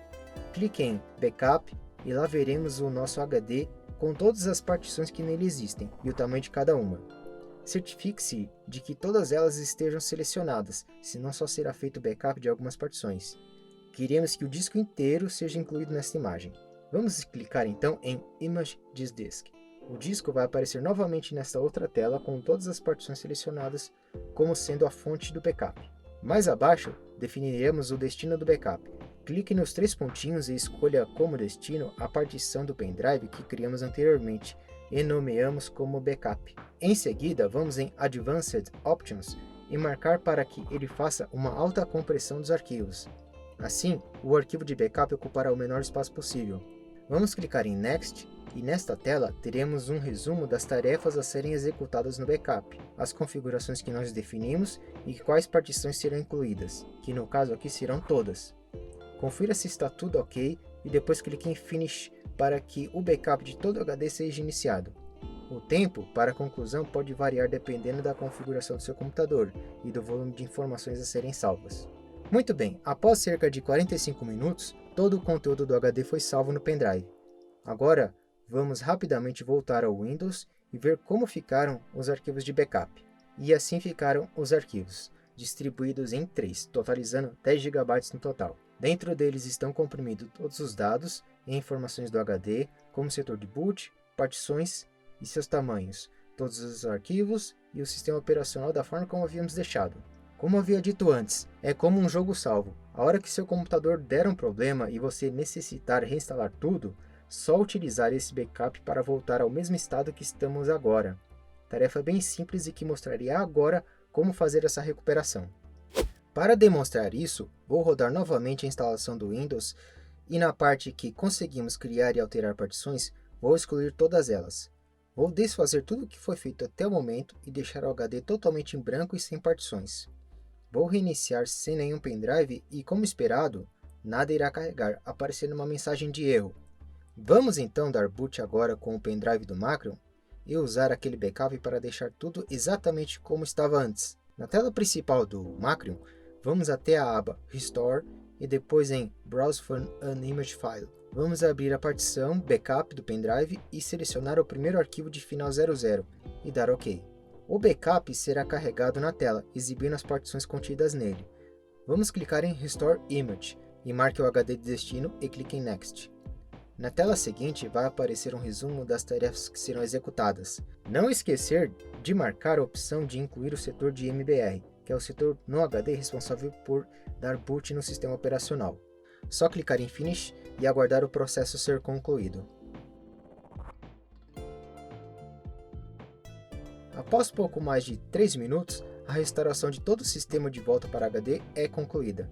Speaker 1: Clique em Backup e lá veremos o nosso HD com todas as partições que nele existem e o tamanho de cada uma. Certifique-se de que todas elas estejam selecionadas, senão só será feito backup de algumas partições. Queremos que o disco inteiro seja incluído nesta imagem. Vamos clicar então em Image This Disk. O disco vai aparecer novamente nesta outra tela com todas as partições selecionadas como sendo a fonte do backup. Mais abaixo, definiremos o destino do backup. Clique nos 3 pontinhos e escolha como destino a partição do pendrive que criamos anteriormente e nomeamos como backup. Em seguida, vamos em Advanced Options e marcar para que ele faça uma alta compressão dos arquivos. Assim, o arquivo de backup ocupará o menor espaço possível. Vamos clicar em Next e nesta tela teremos um resumo das tarefas a serem executadas no backup, as configurações que nós definimos e quais partições serão incluídas, que no caso aqui serão todas. Confira se está tudo ok e depois clique em Finish para que o backup de todo o HD seja iniciado. O tempo para a conclusão pode variar dependendo da configuração do seu computador e do volume de informações a serem salvas. Muito bem, após cerca de 45 minutos, todo o conteúdo do HD foi salvo no pendrive. Agora, vamos rapidamente voltar ao Windows e ver como ficaram os arquivos de backup. E assim ficaram os arquivos, distribuídos em 3, totalizando 10 GB no total. Dentro deles estão comprimidos todos os dados e informações do HD, como setor de boot, partições e seus tamanhos, todos os arquivos e o sistema operacional da forma como havíamos deixado. Como havia dito antes, é como um jogo salvo. A hora que seu computador der um problema e você necessitar reinstalar tudo, só utilizar esse backup para voltar ao mesmo estado que estamos agora. Tarefa bem simples e que mostraria agora como fazer essa recuperação. Para demonstrar isso, vou rodar novamente a instalação do Windows e na parte que conseguimos criar e alterar partições, vou excluir todas elas. Vou desfazer tudo o que foi feito até o momento e deixar o HD totalmente em branco e sem partições. Vou reiniciar sem nenhum pendrive e, como esperado, nada irá carregar, aparecendo uma mensagem de erro. Vamos então dar boot agora com o pendrive do Macrium e usar aquele backup para deixar tudo exatamente como estava antes. Na tela principal do Macrium, vamos até a aba Restore e depois em Browse for an Image File. Vamos abrir a partição Backup do pendrive e selecionar o primeiro arquivo de final 00 e dar OK. O backup será carregado na tela, exibindo as partições contidas nele. Vamos clicar em Restore Image e marque o HD de destino e clique em Next. Na tela seguinte vai aparecer um resumo das tarefas que serão executadas. Não esquecer de marcar a opção de incluir o setor de MBR, que é o setor no HD responsável por dar boot no sistema operacional. Só clicar em Finish e aguardar o processo ser concluído. Após pouco mais de 3 minutos, a restauração de todo o sistema de volta para HD é concluída.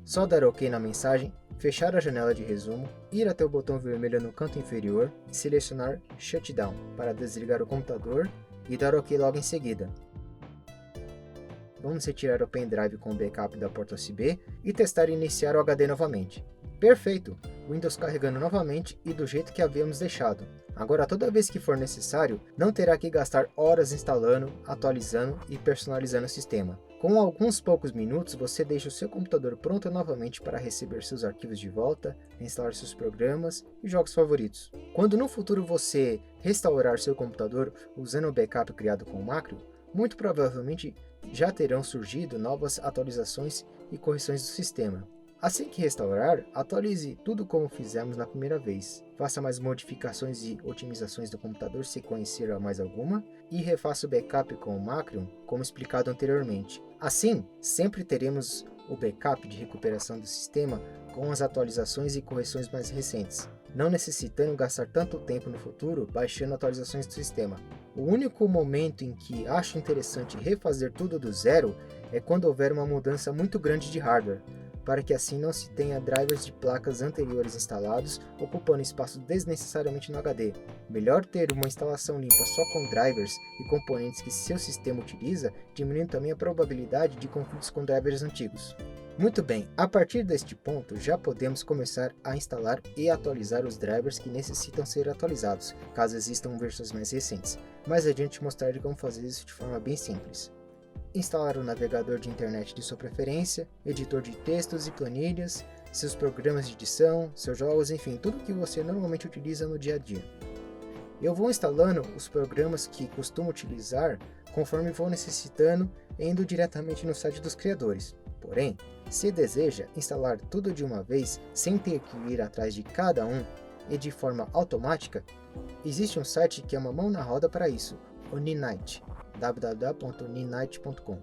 Speaker 1: Só dar OK na mensagem, fechar a janela de resumo, ir até o botão vermelho no canto inferior e selecionar Shutdown para desligar o computador e dar OK logo em seguida. Vamos retirar o pendrive com o backup da porta USB e testar iniciar o HD novamente. Perfeito! Windows carregando novamente e do jeito que havíamos deixado. Agora toda vez que for necessário, não terá que gastar horas instalando, atualizando e personalizando o sistema. Com alguns poucos minutos, você deixa o seu computador pronto novamente para receber seus arquivos de volta, instalar seus programas e jogos favoritos. Quando no futuro você restaurar seu computador usando o backup criado com o Macrium, muito provavelmente já terão surgido novas atualizações e correções do sistema. Assim que restaurar, atualize tudo como fizemos na primeira vez. Faça mais modificações e otimizações do computador se conhecer mais alguma e refaça o backup com o Macrium, como explicado anteriormente. Assim, sempre teremos o backup de recuperação do sistema com as atualizações e correções mais recentes, não necessitando gastar tanto tempo no futuro baixando atualizações do sistema. O único momento em que acho interessante refazer tudo do zero é quando houver uma mudança muito grande de hardware, para que assim não se tenha drivers de placas anteriores instalados ocupando espaço desnecessariamente no HD. Melhor ter uma instalação limpa só com drivers e componentes que seu sistema utiliza, diminuindo também a probabilidade de conflitos com drivers antigos. Muito bem, a partir deste ponto já podemos começar a instalar e atualizar os drivers que necessitam ser atualizados, caso existam versões mais recentes. Mais adiante mostrarei como fazer isso de forma bem simples. Instalar o navegador de internet de sua preferência, editor de textos e planilhas, seus programas de edição, seus jogos, enfim, tudo que você normalmente utiliza no dia a dia. Eu vou instalando os programas que costumo utilizar conforme vou necessitando, indo diretamente no site dos criadores. Porém, se deseja instalar tudo de uma vez sem ter que ir atrás de cada um e de forma automática, existe um site que é uma mão na roda para isso, o Ninite. www.ninite.com.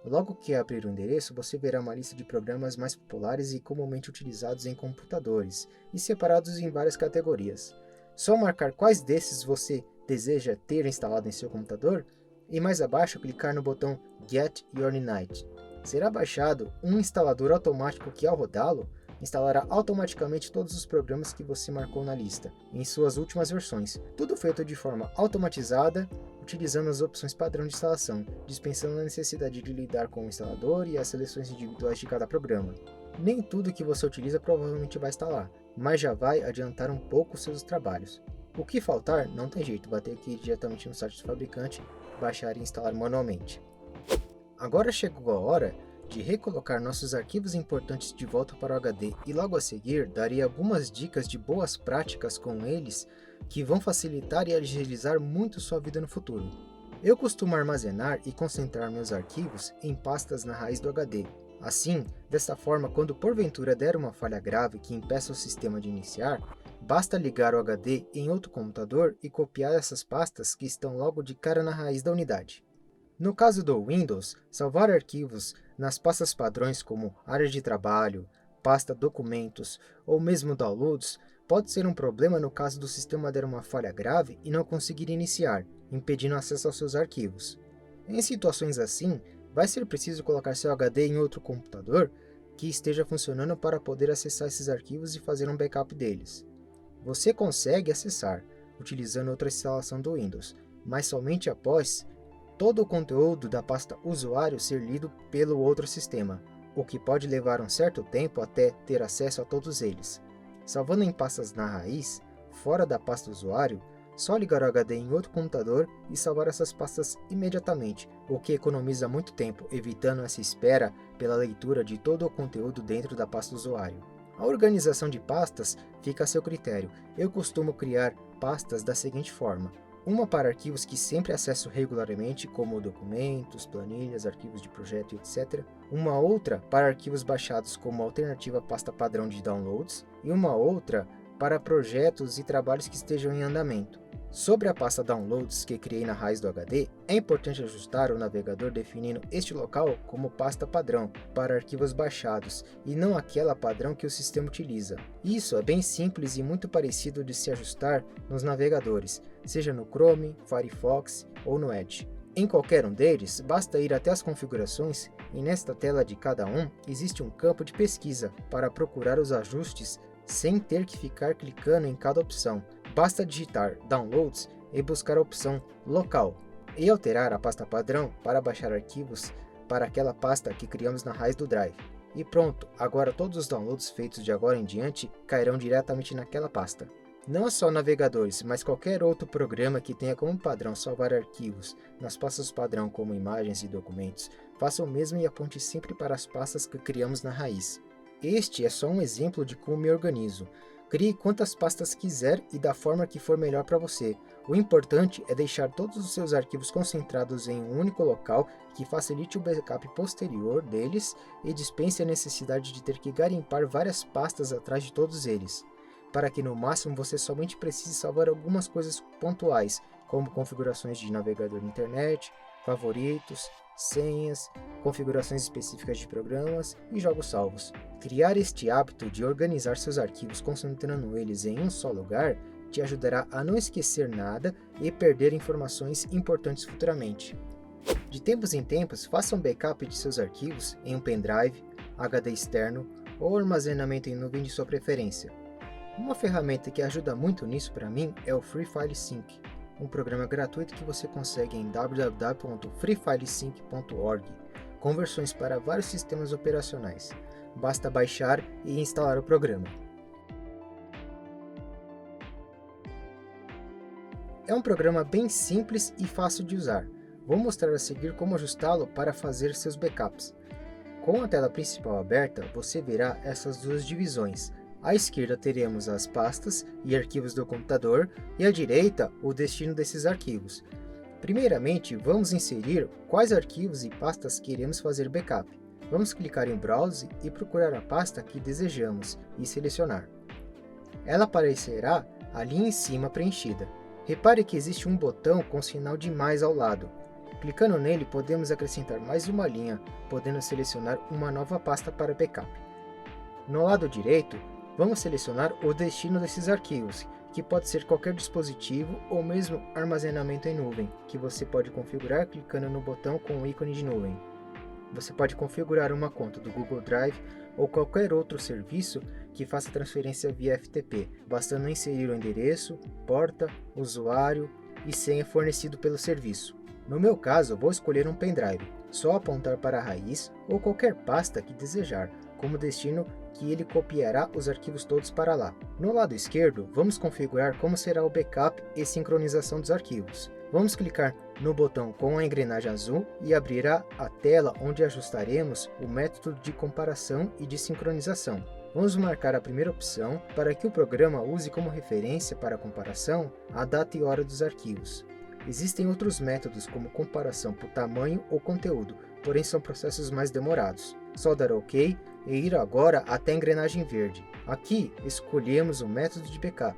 Speaker 1: Logo que abrir o endereço, você verá uma lista de programas mais populares e comumente utilizados em computadores, e separados em várias categorias. Só marcar quais desses você deseja ter instalado em seu computador, e mais abaixo clicar no botão Get Your Ninite. Será baixado um instalador automático que, ao rodá-lo, instalará automaticamente todos os programas que você marcou na lista, em suas últimas versões, tudo feito de forma automatizada, utilizando as opções padrão de instalação, dispensando a necessidade de lidar com o instalador e as seleções individuais de cada programa. Nem tudo que você utiliza provavelmente vai instalar, mas já vai adiantar um pouco os seus trabalhos. O que faltar, não tem jeito, vai ter que ir diretamente no site do fabricante, baixar e instalar manualmente. Agora chegou a hora de recolocar nossos arquivos importantes de volta para o HD e logo a seguir darei algumas dicas de boas práticas com eles que vão facilitar e agilizar muito sua vida no futuro. Eu costumo armazenar e concentrar meus arquivos em pastas na raiz do HD. Assim, dessa forma, quando porventura der uma falha grave que impeça o sistema de iniciar, basta ligar o HD em outro computador e copiar essas pastas que estão logo de cara na raiz da unidade. No caso do Windows, salvar arquivos nas pastas padrões como área de trabalho, pasta documentos ou mesmo downloads pode ser um problema no caso do sistema der uma falha grave e não conseguir iniciar, impedindo acesso aos seus arquivos. Em situações assim, vai ser preciso colocar seu HD em outro computador que esteja funcionando para poder acessar esses arquivos e fazer um backup deles. Você consegue acessar, utilizando outra instalação do Windows, mas somente após todo o conteúdo da pasta usuário ser lido pelo outro sistema, o que pode levar um certo tempo até ter acesso a todos eles. Salvando em pastas na raiz, fora da pasta usuário, só ligar o HD em outro computador e salvar essas pastas imediatamente, o que economiza muito tempo, evitando essa espera pela leitura de todo o conteúdo dentro da pasta usuário. A organização de pastas fica a seu critério. Eu costumo criar pastas da seguinte forma: uma para arquivos que sempre acesso regularmente, como documentos, planilhas, arquivos de projeto, etc. Uma outra para arquivos baixados como alternativa à pasta padrão de downloads, e uma outra para projetos e trabalhos que estejam em andamento. Sobre a pasta Downloads que criei na raiz do HD, é importante ajustar o navegador definindo este local como pasta padrão para arquivos baixados e não aquela padrão que o sistema utiliza. Isso é bem simples e muito parecido de se ajustar nos navegadores, seja no Chrome, Firefox ou no Edge. Em qualquer um deles, basta ir até as configurações e nesta tela de cada um existe um campo de pesquisa para procurar os ajustes sem ter que ficar clicando em cada opção. Basta digitar Downloads e buscar a opção Local e alterar a pasta padrão para baixar arquivos para aquela pasta que criamos na raiz do Drive. E pronto, agora todos os downloads feitos de agora em diante cairão diretamente naquela pasta. Não só navegadores, mas qualquer outro programa que tenha como padrão salvar arquivos nas pastas padrão como imagens e documentos, faça o mesmo e aponte sempre para as pastas que criamos na raiz. Este é só um exemplo de como me organizo. Crie quantas pastas quiser e da forma que for melhor para você. O importante é deixar todos os seus arquivos concentrados em um único local que facilite o backup posterior deles e dispense a necessidade de ter que garimpar várias pastas atrás de todos eles, para que no máximo você somente precise salvar algumas coisas pontuais, como configurações de navegador de internet, favoritos, senhas, configurações específicas de programas e jogos salvos. Criar este hábito de organizar seus arquivos concentrando eles em um só lugar te ajudará a não esquecer nada e perder informações importantes futuramente. De tempos em tempos, faça um backup de seus arquivos em um pendrive, HD externo ou armazenamento em nuvem de sua preferência. Uma ferramenta que ajuda muito nisso para mim é o Free File Sync, um programa gratuito que você consegue em www.freefilesync.org, com versões para vários sistemas operacionais. Basta baixar e instalar o programa. É um programa bem simples e fácil de usar. Vou mostrar a seguir como ajustá-lo para fazer seus backups. Com a tela principal aberta, você verá essas duas divisões. À esquerda teremos as pastas e arquivos do computador e à direita o destino desses arquivos. Primeiramente, vamos inserir quais arquivos e pastas queremos fazer backup. Vamos clicar em Browse e procurar a pasta que desejamos e selecionar. Ela aparecerá ali em cima preenchida. Repare que existe um botão com sinal de mais ao lado. Clicando nele, podemos acrescentar mais uma linha, podendo selecionar uma nova pasta para backup. No lado direito, vamos selecionar o destino desses arquivos, que pode ser qualquer dispositivo ou mesmo armazenamento em nuvem, que você pode configurar clicando no botão com o ícone de nuvem. Você pode configurar uma conta do Google Drive ou qualquer outro serviço que faça transferência via FTP, bastando inserir o endereço, porta, usuário e senha fornecido pelo serviço. No meu caso, vou escolher um pendrive, só apontar para a raiz ou qualquer pasta que desejar, como destino que ele copiará os arquivos todos para lá. No lado esquerdo, vamos configurar como será o backup e sincronização dos arquivos. Vamos clicar no botão com a engrenagem azul e abrirá a tela onde ajustaremos o método de comparação e de sincronização. Vamos marcar a primeira opção para que o programa use como referência para a comparação a data e hora dos arquivos. Existem outros métodos como comparação por tamanho ou conteúdo, porém são processos mais demorados. Só dar OK e ir agora até a engrenagem verde. Aqui escolhemos o método de backup.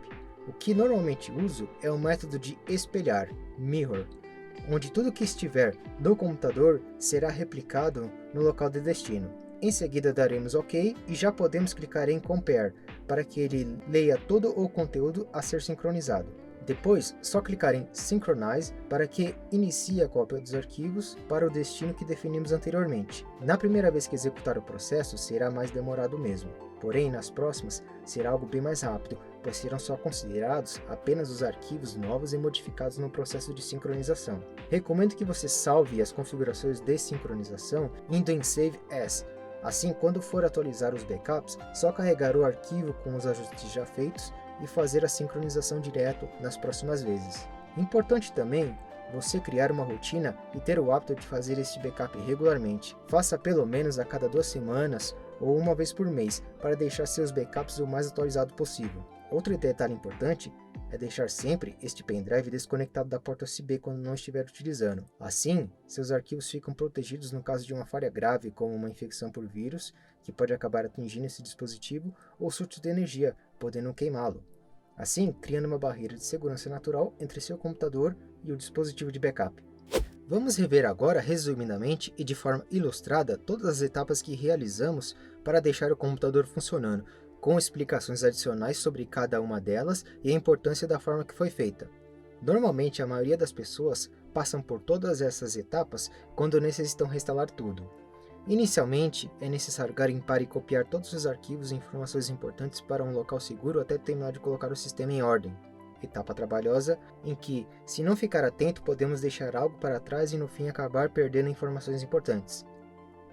Speaker 1: O que normalmente uso é o método de espelhar, Mirror, onde tudo que estiver no computador será replicado no local de destino. Em seguida daremos OK e já podemos clicar em Compare para que ele leia todo o conteúdo a ser sincronizado. Depois, só clicar em Synchronize para que inicie a cópia dos arquivos para o destino que definimos anteriormente. Na primeira vez que executar o processo, será mais demorado mesmo. Porém, nas próximas, será algo bem mais rápido, pois serão só considerados apenas os arquivos novos e modificados no processo de sincronização. Recomendo que você salve as configurações de sincronização indo em Save As. Assim, quando for atualizar os backups, só carregar o arquivo com os ajustes já feitos e fazer a sincronização direto nas próximas vezes. Importante também você criar uma rotina e ter o hábito de fazer este backup regularmente. Faça pelo menos a cada 2 semanas ou uma vez por mês para deixar seus backups o mais atualizado possível. Outro detalhe importante é deixar sempre este pendrive desconectado da porta USB quando não estiver utilizando. Assim, seus arquivos ficam protegidos no caso de uma falha grave como uma infecção por vírus, que pode acabar atingindo esse dispositivo, ou surto de energia, podendo queimá-lo. Assim, criando uma barreira de segurança natural entre seu computador e o dispositivo de backup. Vamos rever agora, resumidamente e de forma ilustrada, todas as etapas que realizamos para deixar o computador funcionando, com explicações adicionais sobre cada uma delas e a importância da forma que foi feita. Normalmente, a maioria das pessoas passam por todas essas etapas quando necessitam reinstalar tudo. Inicialmente, é necessário garimpar e copiar todos os arquivos e informações importantes para um local seguro até terminar de colocar o sistema em ordem. Etapa trabalhosa, em que, se não ficar atento, podemos deixar algo para trás e no fim acabar perdendo informações importantes.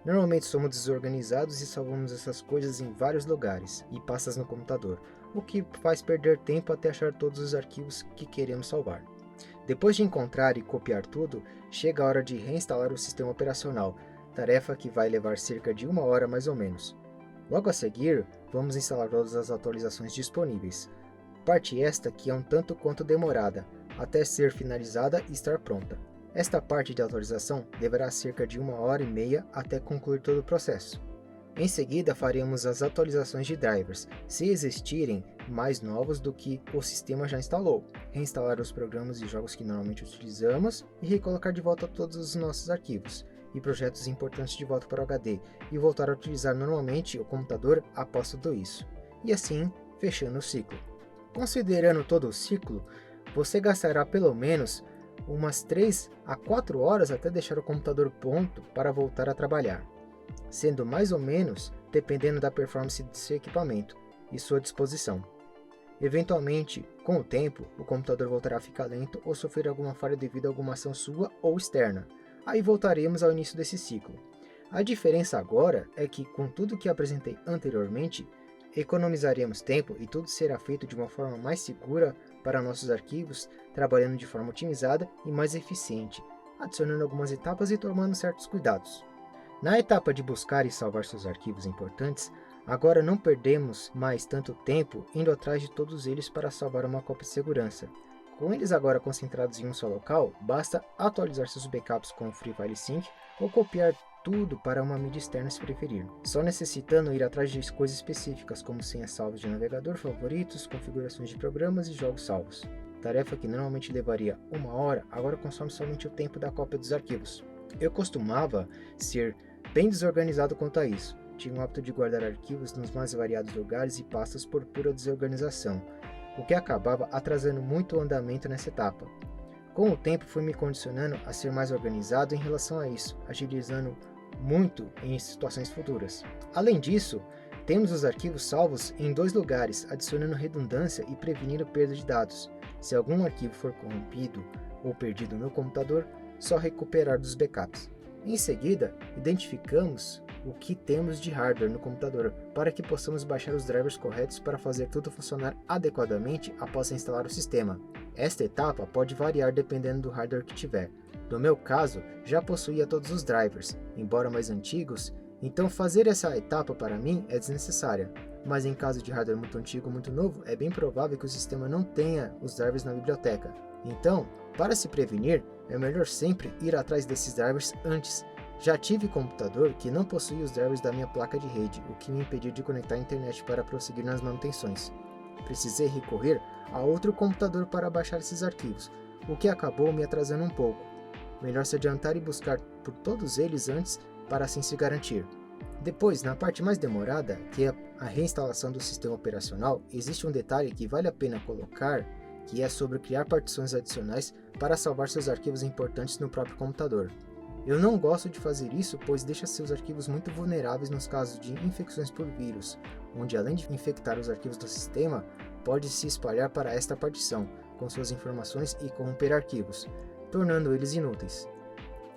Speaker 1: Normalmente somos desorganizados e salvamos essas coisas em vários lugares e pastas no computador, o que faz perder tempo até achar todos os arquivos que queremos salvar. Depois de encontrar e copiar tudo, chega a hora de reinstalar o sistema operacional, tarefa que vai levar cerca de 1 hora mais ou menos. Logo a seguir, vamos instalar todas as atualizações disponíveis. Parte esta que é um tanto quanto demorada, até ser finalizada e estar pronta. Esta parte de atualização levará cerca de 1h30 até concluir todo o processo. Em seguida, faremos as atualizações de drivers, se existirem mais novos do que o sistema já instalou, reinstalar os programas e jogos que normalmente utilizamos e recolocar de volta todos os nossos arquivos e projetos importantes de volta para o HD e voltar a utilizar normalmente o computador após tudo isso. E assim, fechando o ciclo. Considerando todo o ciclo, você gastará pelo menos umas 3 a 4 horas até deixar o computador pronto para voltar a trabalhar, sendo mais ou menos dependendo da performance de seu equipamento e sua disposição. Eventualmente, com o tempo, o computador voltará a ficar lento ou sofrer alguma falha devido a alguma ação sua ou externa. Aí voltaremos ao início desse ciclo. A diferença agora é que, com tudo que apresentei anteriormente, economizaremos tempo e tudo será feito de uma forma mais segura para nossos arquivos, trabalhando de forma otimizada e mais eficiente, adicionando algumas etapas e tomando certos cuidados. Na etapa de buscar e salvar seus arquivos importantes, agora não perdemos mais tanto tempo indo atrás de todos eles para salvar uma cópia de segurança. Com eles agora concentrados em um só local, basta atualizar seus backups com o Free File Sync ou copiar tudo para uma mídia externa se preferir, só necessitando ir atrás de coisas específicas como senhas salvas de navegador, favoritos, configurações de programas e jogos salvos. Tarefa que normalmente levaria 1 hora, agora consome somente o tempo da cópia dos arquivos. Eu costumava ser bem desorganizado quanto a isso. Tinha o hábito de guardar arquivos nos mais variados lugares e pastas por pura desorganização, o que acabava atrasando muito o andamento nessa etapa. Com o tempo fui me condicionando a ser mais organizado em relação a isso, agilizando muito em situações futuras. Além disso, temos os arquivos salvos em 2 lugares, adicionando redundância e prevenindo perda de dados. Se algum arquivo for corrompido ou perdido no computador, só recuperar dos backups. Em seguida, identificamos o que temos de hardware no computador para que possamos baixar os drivers corretos para fazer tudo funcionar adequadamente após instalar o sistema. Esta etapa pode variar dependendo do hardware que tiver. No meu caso, já possuía todos os drivers, embora mais antigos, então fazer essa etapa para mim é desnecessária. Mas em caso de hardware muito antigo ou muito novo, é bem provável que o sistema não tenha os drivers na biblioteca. Então, para se prevenir, é melhor sempre ir atrás desses drivers antes. Já tive computador que não possuía os drivers da minha placa de rede, o que me impediu de conectar a internet para prosseguir nas manutenções. Precisei recorrer a outro computador para baixar esses arquivos, o que acabou me atrasando um pouco. Melhor se adiantar e buscar por todos eles antes para assim se garantir. Depois, na parte mais demorada, que é a reinstalação do sistema operacional, existe um detalhe que vale a pena colocar, que é sobre criar partições adicionais para salvar seus arquivos importantes no próprio computador. Eu não gosto de fazer isso, pois deixa seus arquivos muito vulneráveis nos casos de infecções por vírus, onde além de infectar os arquivos do sistema, pode se espalhar para esta partição, com suas informações e corromper arquivos, tornando eles inúteis.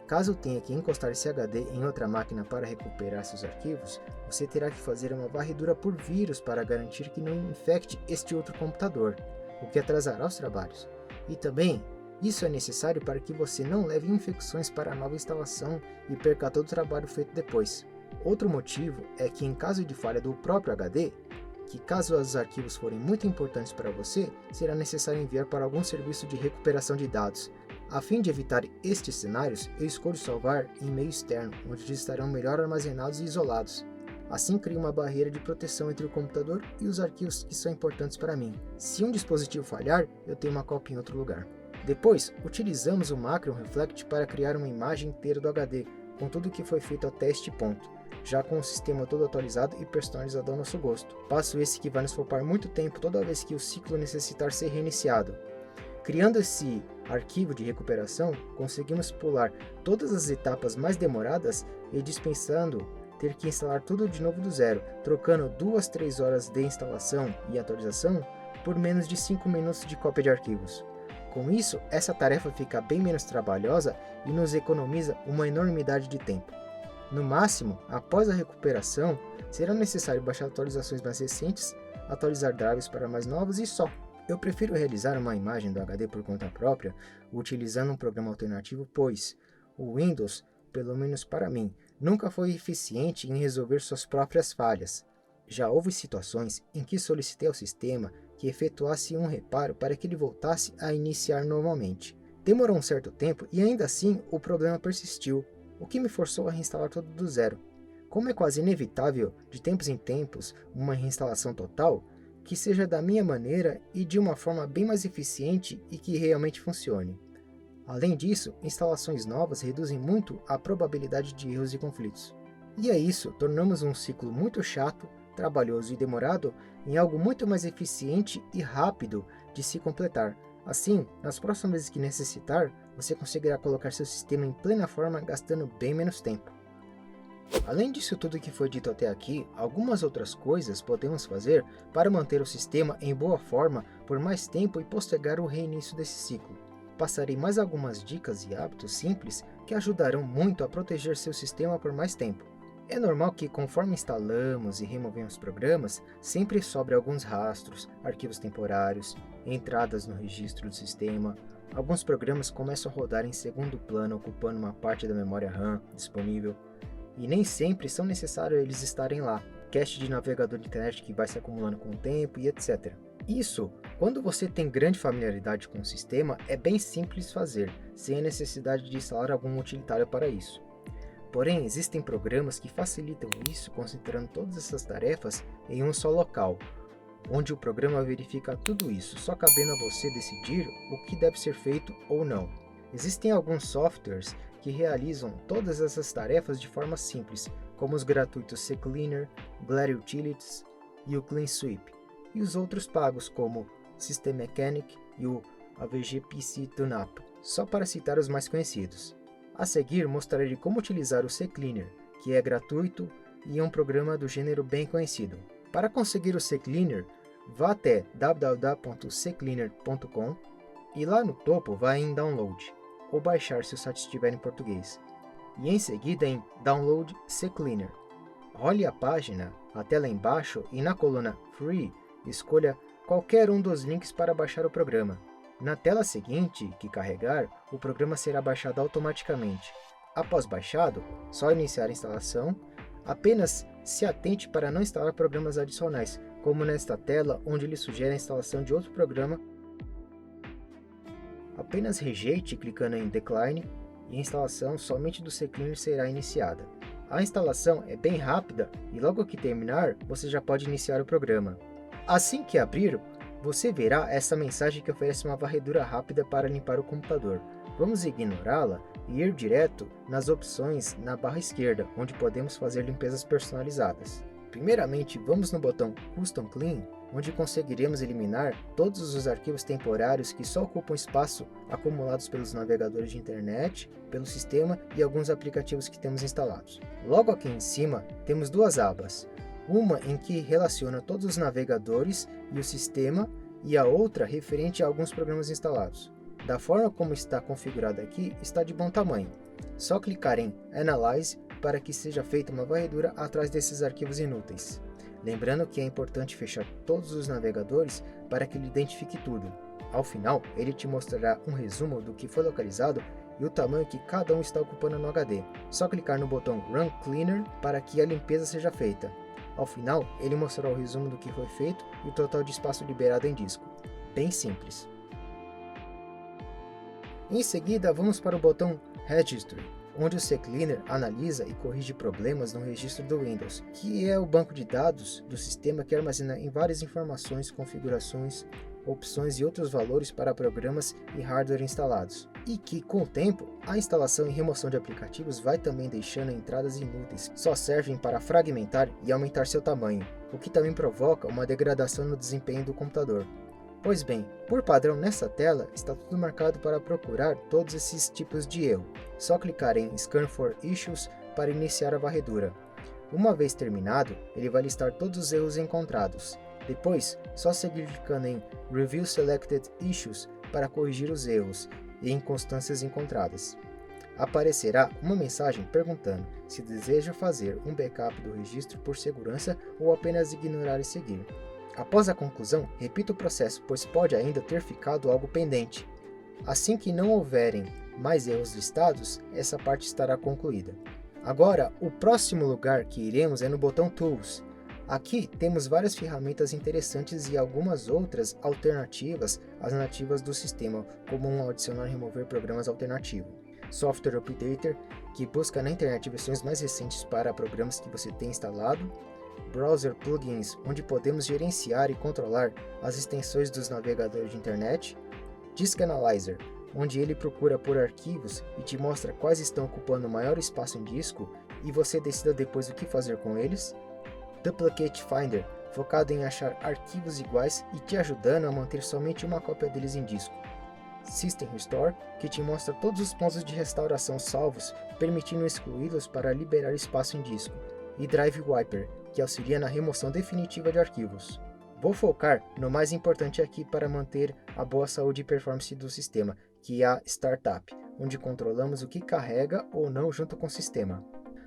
Speaker 1: Caso tenha que encostar esse HD em outra máquina para recuperar seus arquivos, você terá que fazer uma varredura por vírus para garantir que não infecte este outro computador, o que atrasará os trabalhos. E também, isso é necessário para que você não leve infecções para a nova instalação e perca todo o trabalho feito depois. Outro motivo é que em caso de falha do próprio HD, que caso os arquivos forem muito importantes para você, será necessário enviar para algum serviço de recuperação de dados. A fim de evitar estes cenários, eu escolho salvar em meio externo, onde eles estarão melhor armazenados e isolados. Assim crio uma barreira de proteção entre o computador e os arquivos que são importantes para mim. Se um dispositivo falhar, eu tenho uma cópia em outro lugar. Depois, utilizamos o Macron Reflect para criar uma imagem inteira do HD, com tudo o que foi feito até este ponto, já com o sistema todo atualizado e personalizado ao nosso gosto. Passo esse que vai nos poupar muito tempo toda vez que o ciclo necessitar ser reiniciado. Criando esse arquivo de recuperação, conseguimos pular todas as etapas mais demoradas e dispensando ter que instalar tudo de novo do zero, trocando 2-3 horas de instalação e atualização por menos de 5 minutos de cópia de arquivos. Com isso, essa tarefa fica bem menos trabalhosa e nos economiza uma enormidade de tempo. No máximo, após a recuperação, será necessário baixar atualizações mais recentes, atualizar drivers para mais novos e só. Eu prefiro realizar uma imagem do HD por conta própria, utilizando um programa alternativo, pois o Windows, pelo menos para mim, nunca foi eficiente em resolver suas próprias falhas. Já houve situações em que solicitei ao sistema que efetuasse um reparo para que ele voltasse a iniciar normalmente. Demorou um certo tempo e ainda assim o problema persistiu, o que me forçou a reinstalar tudo do zero. Como é quase inevitável, de tempos em tempos, uma reinstalação total, que seja da minha maneira e de uma forma bem mais eficiente e que realmente funcione. Além disso, instalações novas reduzem muito a probabilidade de erros e conflitos. E é isso, tornamos um ciclo muito chato, trabalhoso e demorado em algo muito mais eficiente e rápido de se completar. Assim, nas próximas vezes que necessitar, você conseguirá colocar seu sistema em plena forma gastando bem menos tempo. Além disso tudo que foi dito até aqui, algumas outras coisas podemos fazer para manter o sistema em boa forma por mais tempo e postergar o reinício desse ciclo. Passarei mais algumas dicas e hábitos simples que ajudarão muito a proteger seu sistema por mais tempo. É normal que conforme instalamos e removemos programas, sempre sobre alguns rastros, arquivos temporários, entradas no registro do sistema. Alguns programas começam a rodar em segundo plano, ocupando uma parte da memória RAM disponível. E nem sempre são necessários eles estarem lá. Cache de navegador de internet que vai se acumulando com o tempo e etc. Isso, quando você tem grande familiaridade com o sistema, é bem simples fazer, sem a necessidade de instalar algum utilitário para isso. Porém, existem programas que facilitam isso concentrando todas essas tarefas em um só local, onde o programa verifica tudo isso, só cabendo a você decidir o que deve ser feito ou não. Existem alguns softwares que realizam todas essas tarefas de forma simples, como os gratuitos CCleaner, Glare Utilities e o Clean Sweep, e os outros pagos como System Mechanic e o AVG PC TuneUp, só para citar os mais conhecidos. A seguir mostrarei como utilizar o CCleaner, que é gratuito e é um programa do gênero bem conhecido. Para conseguir o CCleaner, vá até www.ccleaner.com e lá no topo vá em Download, ou baixar se o site estiver em português, e em seguida em Download CCleaner. Role a página até lá embaixo e na coluna Free, escolha qualquer um dos links para baixar o programa. Na tela seguinte que carregar, o programa será baixado automaticamente. Após baixado, só iniciar a instalação. Apenas se atente para não instalar programas adicionais, como nesta tela onde ele sugere a instalação de outro programa. Apenas rejeite clicando em Decline e a instalação somente do CCleaner será iniciada. A instalação é bem rápida e logo que terminar, você já pode iniciar o programa. Assim que abrir, você verá essa mensagem que oferece uma varredura rápida para limpar o computador. Vamos ignorá-la e ir direto nas opções na barra esquerda, onde podemos fazer limpezas personalizadas. Primeiramente, vamos no botão Custom Clean, onde conseguiremos eliminar todos os arquivos temporários que só ocupam espaço acumulados pelos navegadores de internet, pelo sistema e alguns aplicativos que temos instalados. Logo aqui em cima, temos duas abas, uma em que relaciona todos os navegadores e o sistema e a outra referente a alguns programas instalados. Da forma como está configurado aqui, está de bom tamanho. Só clicar em Analyze para que seja feita uma varredura atrás desses arquivos inúteis. Lembrando que é importante fechar todos os navegadores para que ele identifique tudo. Ao final, ele te mostrará um resumo do que foi localizado e o tamanho que cada um está ocupando no HD. Só clicar no botão Run Cleaner para que a limpeza seja feita. Ao final, ele mostrará o resumo do que foi feito e o total de espaço liberado em disco. Bem simples. Em seguida, vamos para o botão Registry, onde o CCleaner analisa e corrige problemas no registro do Windows, que é o banco de dados do sistema que armazena em várias informações, configurações, opções e outros valores para programas e hardware instalados. E que, com o tempo, a instalação e remoção de aplicativos vai também deixando entradas inúteis, que só servem para fragmentar e aumentar seu tamanho, o que também provoca uma degradação no desempenho do computador. Pois bem, por padrão nessa tela está tudo marcado para procurar todos esses tipos de erro. Só clicar em Scan for Issues para iniciar a varredura. Uma vez terminado, ele vai listar todos os erros encontrados. Depois, só seguir clicando em Review Selected Issues para corrigir os erros e inconstâncias encontradas. Aparecerá uma mensagem perguntando se deseja fazer um backup do registro por segurança ou apenas ignorar e seguir. Após a conclusão, repita o processo, pois pode ainda ter ficado algo pendente. Assim que não houverem mais erros listados, essa parte estará concluída. Agora, o próximo lugar que iremos é no botão Tools. Aqui temos várias ferramentas interessantes e algumas outras alternativas às nativas do sistema, como um adicionar e remover programas alternativos. Software Updater, que busca na internet versões mais recentes para programas que você tem instalado. Browser Plugins, onde podemos gerenciar e controlar as extensões dos navegadores de internet. Disk Analyzer, onde ele procura por arquivos e te mostra quais estão ocupando maior espaço em disco e você decida depois o que fazer com eles. Duplicate Finder, focado em achar arquivos iguais e te ajudando a manter somente uma cópia deles em disco. System Restore, que te mostra todos os pontos de restauração salvos, permitindo excluí-los para liberar espaço em disco. E Drive Wiper, que auxilia na remoção definitiva de arquivos. Vou focar no mais importante aqui para manter a boa saúde e performance do sistema, que é a Startup, onde controlamos o que carrega ou não junto com o sistema.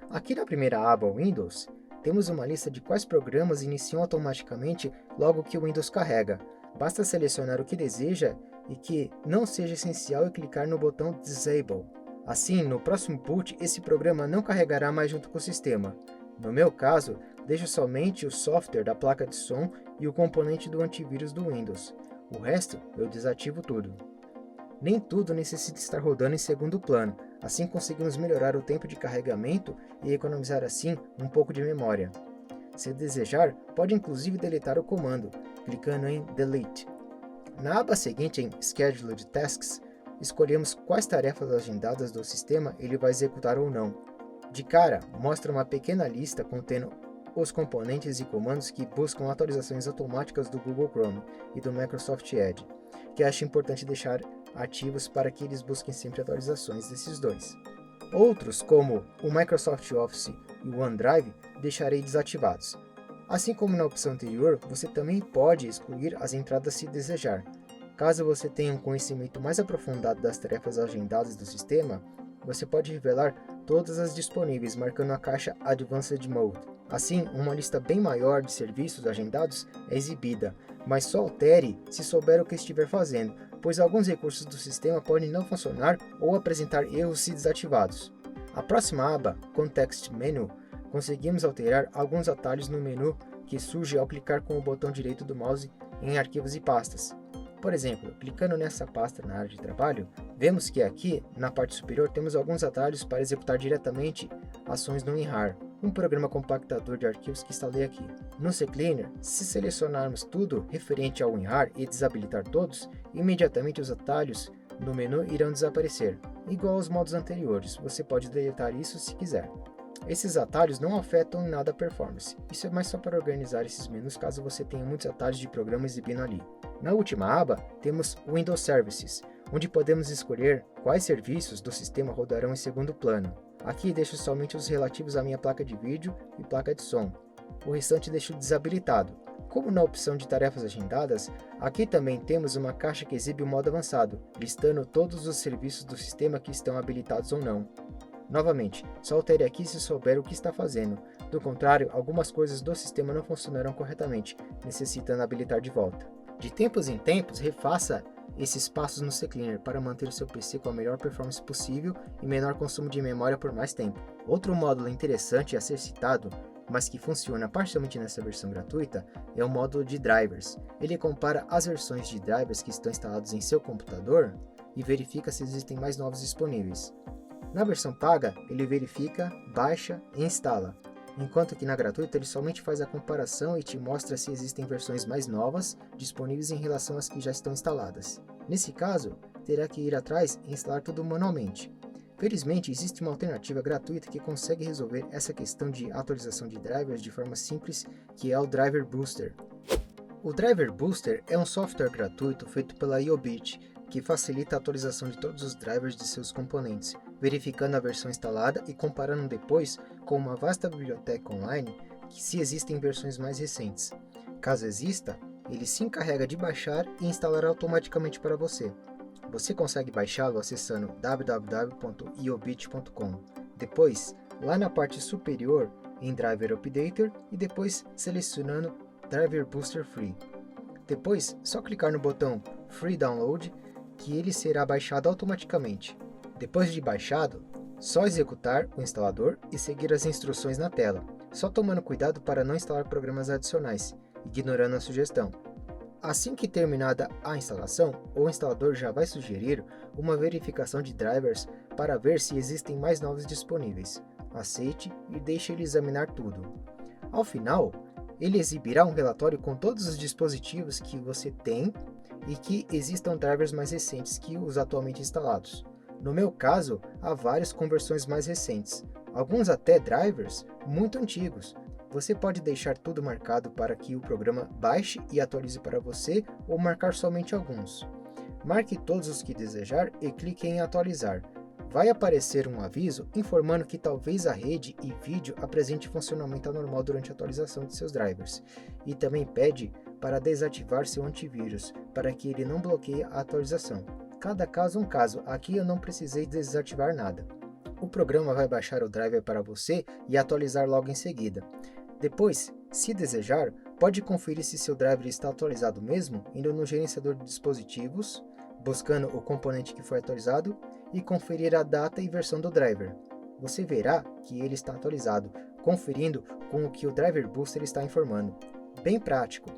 Speaker 1: Aqui na primeira aba Windows, temos uma lista de quais programas iniciam automaticamente logo que o Windows carrega. Basta selecionar o que deseja e que não seja essencial e clicar no botão Disable. Assim, no próximo boot, esse programa não carregará mais junto com o sistema. No meu caso, deixo somente o software da placa de som e o componente do antivírus do Windows. O resto, eu desativo tudo. Nem tudo necessita estar rodando em segundo plano, assim conseguimos melhorar o tempo de carregamento e economizar assim um pouco de memória. Se desejar, pode inclusive deletar o comando, clicando em Delete. Na aba seguinte, em Scheduled Tasks, escolhemos quais tarefas agendadas do sistema ele vai executar ou não. De cara, mostra uma pequena lista contendo os componentes e comandos que buscam atualizações automáticas do Google Chrome e do Microsoft Edge, que acho importante deixar ativos para que eles busquem sempre atualizações desses dois. Outros, como o Microsoft Office e o OneDrive, deixarei desativados. Assim como na opção anterior, você também pode excluir as entradas se desejar. Caso você tenha um conhecimento mais aprofundado das tarefas agendadas do sistema, você pode revelar todas as disponíveis marcando a caixa Advanced Mode. Assim, uma lista bem maior de serviços agendados é exibida, mas só altere se souber o que estiver fazendo, pois alguns recursos do sistema podem não funcionar ou apresentar erros se desativados. A próxima aba, Context Menu, conseguimos alterar alguns atalhos no menu que surge ao clicar com o botão direito do mouse em arquivos e pastas. Por exemplo, clicando nessa pasta na área de trabalho, vemos que aqui, na parte superior, temos alguns atalhos para executar diretamente ações no WinRAR, um programa compactador de arquivos que instalei aqui. No CCleaner, se selecionarmos tudo referente ao WinRAR e desabilitar todos, imediatamente os atalhos no menu irão desaparecer. Igual aos modos anteriores, você pode deletar isso se quiser. Esses atalhos não afetam em nada a performance, isso é mais só para organizar esses menus caso você tenha muitos atalhos de programa exibindo ali. Na última aba, temos Windows Services, onde podemos escolher quais serviços do sistema rodarão em segundo plano. Aqui deixo somente os relativos à minha placa de vídeo e placa de som, o restante deixo desabilitado. Como na opção de tarefas agendadas, aqui também temos uma caixa que exibe o modo avançado, listando todos os serviços do sistema que estão habilitados ou não. Novamente, só altere aqui se souber o que está fazendo, do contrário, algumas coisas do sistema não funcionarão corretamente, necessitando habilitar de volta. De tempos em tempos, refaça esses passos no CCleaner para manter o seu PC com a melhor performance possível e menor consumo de memória por mais tempo. Outro módulo interessante a ser citado, mas que funciona parcialmente nessa versão gratuita, é o módulo de drivers. Ele compara as versões de drivers que estão instalados em seu computador e verifica se existem mais novos disponíveis. Na versão paga, ele verifica, baixa e instala, enquanto que na gratuita ele somente faz a comparação e te mostra se existem versões mais novas disponíveis em relação às que já estão instaladas. Nesse caso, terá que ir atrás e instalar tudo manualmente. Felizmente, existe uma alternativa gratuita que consegue resolver essa questão de atualização de drivers de forma simples, que é o Driver Booster. O Driver Booster é um software gratuito feito pela IOBIT, que facilita a atualização de todos os drivers de seus componentes, verificando a versão instalada e comparando depois com uma vasta biblioteca online se existem versões mais recentes. Caso exista, ele se encarrega de baixar e instalar automaticamente para você. Você consegue baixá-lo acessando www.iobit.com. Depois, lá na parte superior, em Driver Updater e depois selecionando Driver Booster Free. Depois, só clicar no botão Free Download que ele será baixado automaticamente. Depois de baixado, só executar o instalador e seguir as instruções na tela, só tomando cuidado para não instalar programas adicionais, ignorando a sugestão. Assim que terminada a instalação, o instalador já vai sugerir uma verificação de drivers para ver se existem mais novos disponíveis. Aceite e deixe ele examinar tudo. Ao final, ele exibirá um relatório com todos os dispositivos que você tem e que existam drivers mais recentes que os atualmente instalados. No meu caso, há vários com versões mais recentes, alguns até drivers muito antigos. Você pode deixar tudo marcado para que o programa baixe e atualize para você ou marcar somente alguns. Marque todos os que desejar e clique em atualizar. Vai aparecer um aviso informando que talvez a rede e vídeo apresente funcionamento anormal durante a atualização de seus drivers, e também pede para desativar seu antivírus, para que ele não bloqueie a atualização. Cada caso um caso, aqui eu não precisei desativar nada. O programa vai baixar o driver para você e atualizar logo em seguida. Depois, se desejar, pode conferir se seu driver está atualizado mesmo, indo no gerenciador de dispositivos, buscando o componente que foi atualizado e conferir a data e versão do driver. Você verá que ele está atualizado, conferindo com o que o Driver Booster está informando. Bem prático.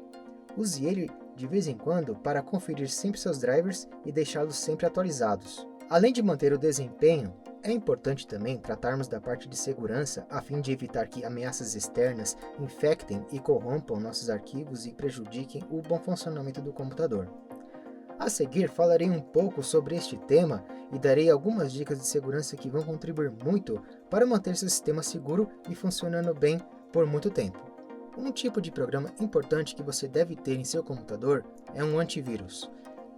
Speaker 1: Use ele de vez em quando para conferir sempre seus drivers e deixá-los sempre atualizados. Além de manter o desempenho, é importante também tratarmos da parte de segurança a fim de evitar que ameaças externas infectem e corrompam nossos arquivos e prejudiquem o bom funcionamento do computador. A seguir, falarei um pouco sobre este tema e darei algumas dicas de segurança que vão contribuir muito para manter seu sistema seguro e funcionando bem por muito tempo. Um tipo de programa importante que você deve ter em seu computador é um antivírus.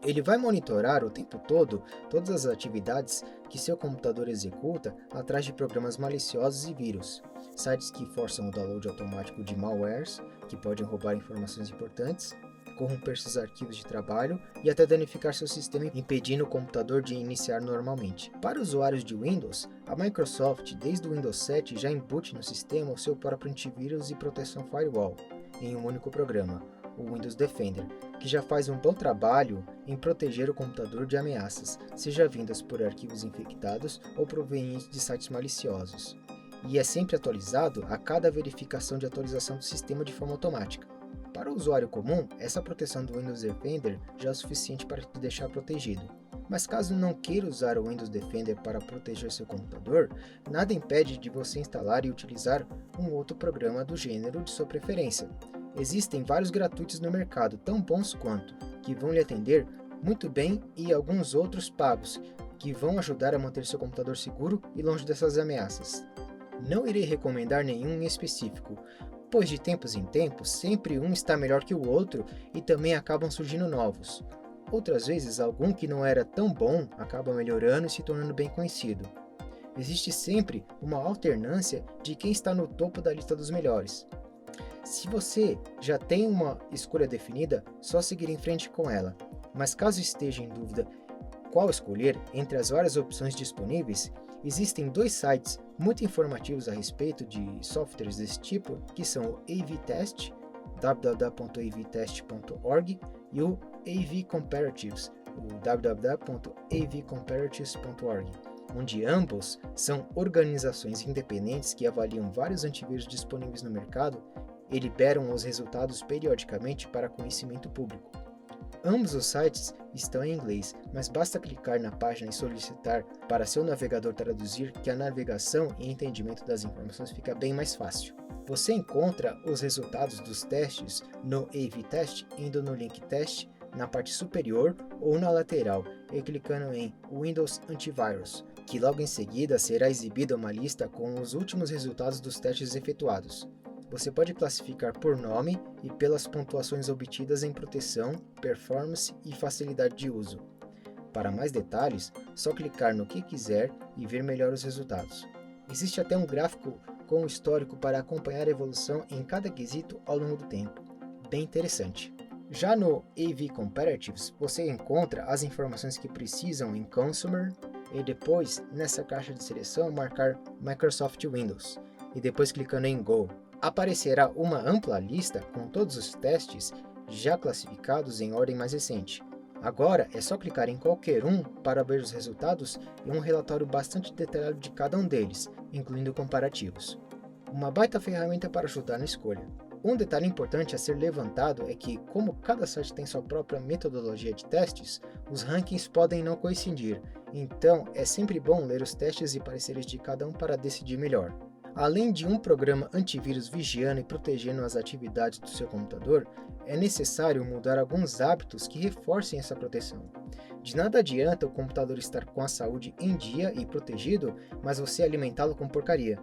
Speaker 1: Ele vai monitorar o tempo todo todas as atividades que seu computador executa atrás de programas maliciosos e vírus, sites que forçam o download automático de malwares, que podem roubar informações importantes, corromper seus arquivos de trabalho e até danificar seu sistema, impedindo o computador de iniciar normalmente. Para usuários de Windows, a Microsoft, desde o Windows 7, já embute no sistema o seu próprio antivírus e proteção firewall, em um único programa, o Windows Defender, que já faz um bom trabalho em proteger o computador de ameaças, seja vindas por arquivos infectados ou provenientes de sites maliciosos. E é sempre atualizado a cada verificação de atualização do sistema de forma automática. Para o usuário comum, essa proteção do Windows Defender já é o suficiente para te deixar protegido. Mas caso não queira usar o Windows Defender para proteger seu computador, nada impede de você instalar e utilizar um outro programa do gênero de sua preferência. Existem vários gratuitos no mercado, tão bons quanto, que vão lhe atender muito bem, e alguns outros pagos, que vão ajudar a manter seu computador seguro e longe dessas ameaças. Não irei recomendar nenhum em específico, pois de tempos em tempos sempre um está melhor que o outro e também acabam surgindo novos. Outras vezes, algum que não era tão bom acaba melhorando e se tornando bem conhecido. Existe sempre uma alternância de quem está no topo da lista dos melhores. Se você já tem uma escolha definida, só seguir em frente com ela. Mas caso esteja em dúvida qual escolher entre as várias opções disponíveis, existem dois sites muito informativos a respeito de softwares desse tipo, que são o AV-Test, www.avtest.org, e o AV Comparatives, o www.avcomparatives.org, onde ambos são organizações independentes que avaliam vários antivírus disponíveis no mercado e liberam os resultados periodicamente para conhecimento público. Ambos os sites estão em inglês, mas basta clicar na página e solicitar para seu navegador traduzir, que a navegação e entendimento das informações fica bem mais fácil. Você encontra os resultados dos testes no AV-Test indo no link Teste na parte superior ou na lateral e clicando em Windows Antivirus, que logo em seguida será exibida uma lista com os últimos resultados dos testes efetuados. Você pode classificar por nome e pelas pontuações obtidas em proteção, performance e facilidade de uso. Para mais detalhes, só clicar no que quiser e ver melhor os resultados. Existe até um gráfico com o histórico para acompanhar a evolução em cada quesito ao longo do tempo. Bem interessante. Já no AV Comparatives, você encontra as informações que precisam em Consumer e depois, nessa caixa de seleção, marcar Microsoft Windows e depois clicando em Go. Aparecerá uma ampla lista com todos os testes já classificados em ordem mais recente. Agora é só clicar em qualquer um para ver os resultados e um relatório bastante detalhado de cada um deles, incluindo comparativos. Uma baita ferramenta para ajudar na escolha. Um detalhe importante a ser levantado é que, como cada site tem sua própria metodologia de testes, os rankings podem não coincidir, então é sempre bom ler os testes e pareceres de cada um para decidir melhor. Além de um programa antivírus vigiando e protegendo as atividades do seu computador, é necessário mudar alguns hábitos que reforcem essa proteção. De nada adianta o computador estar com a saúde em dia e protegido, mas você alimentá-lo com porcaria.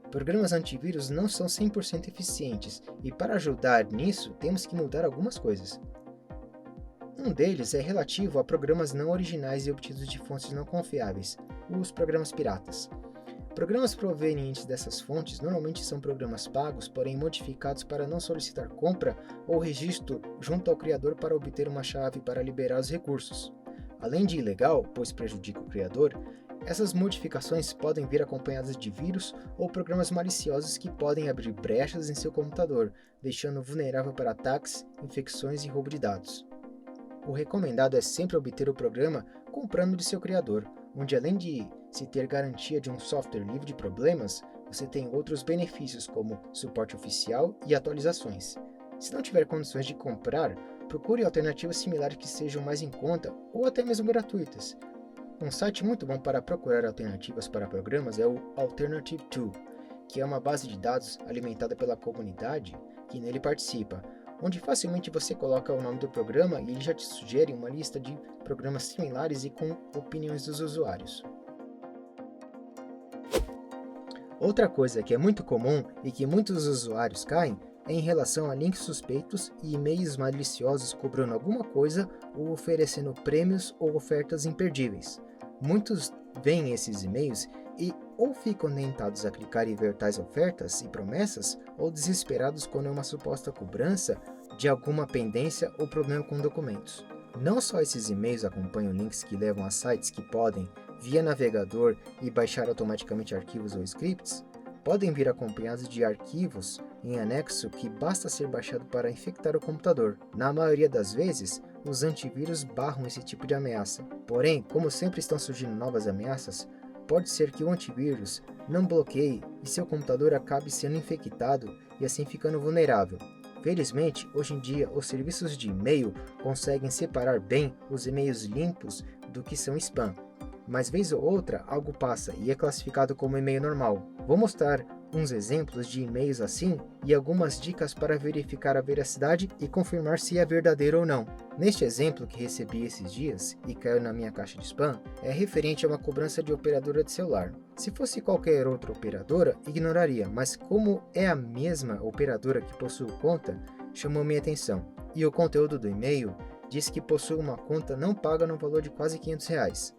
Speaker 1: Programas antivírus não são 100% eficientes e para ajudar nisso temos que mudar algumas coisas. Um deles é relativo a programas não originais e obtidos de fontes não confiáveis, os programas piratas. Programas provenientes dessas fontes normalmente são programas pagos, porém modificados para não solicitar compra ou registro junto ao criador para obter uma chave para liberar os recursos. Além de ilegal, pois prejudica o criador, essas modificações podem vir acompanhadas de vírus ou programas maliciosos que podem abrir brechas em seu computador, deixando vulnerável para ataques, infecções e roubo de dados. O recomendado é sempre obter o programa comprando de seu criador, onde além de se ter garantia de um software livre de problemas, você tem outros benefícios como suporte oficial e atualizações. Se não tiver condições de comprar, procure alternativas similares que sejam mais em conta ou até mesmo gratuitas. Um site muito bom para procurar alternativas para programas é o Alternative2, que é uma base de dados alimentada pela comunidade que nele participa, onde facilmente você coloca o nome do programa e ele já te sugere uma lista de programas similares e com opiniões dos usuários. Outra coisa que é muito comum e que muitos usuários caem é em relação a links suspeitos e e-mails maliciosos cobrando alguma coisa ou oferecendo prêmios ou ofertas imperdíveis. Muitos veem esses e-mails e ou ficam tentados a clicar e ver tais ofertas e promessas, ou desesperados quando é uma suposta cobrança de alguma pendência ou problema com documentos. Não só esses e-mails acompanham links que levam a sites que podem, via navegador, e baixar automaticamente arquivos ou scripts, podem vir acompanhados de arquivos em anexo que basta ser baixado para infectar o computador. Na maioria das vezes, os antivírus barram esse tipo de ameaça. Porém, como sempre estão surgindo novas ameaças, pode ser que o antivírus não bloqueie e seu computador acabe sendo infectado e assim ficando vulnerável. Felizmente, hoje em dia, os serviços de e-mail conseguem separar bem os e-mails limpos do que são spam. Mas vez ou outra, algo passa e é classificado como e-mail normal. Vou mostrar uns exemplos de e-mails assim e algumas dicas para verificar a veracidade e confirmar se é verdadeiro ou não. Neste exemplo que recebi esses dias e caiu na minha caixa de spam, é referente a uma cobrança de operadora de celular. Se fosse qualquer outra operadora, ignoraria, mas como é a mesma operadora que possuo conta, chamou minha atenção. E o conteúdo do e-mail diz que possui uma conta não paga no valor de quase R$500.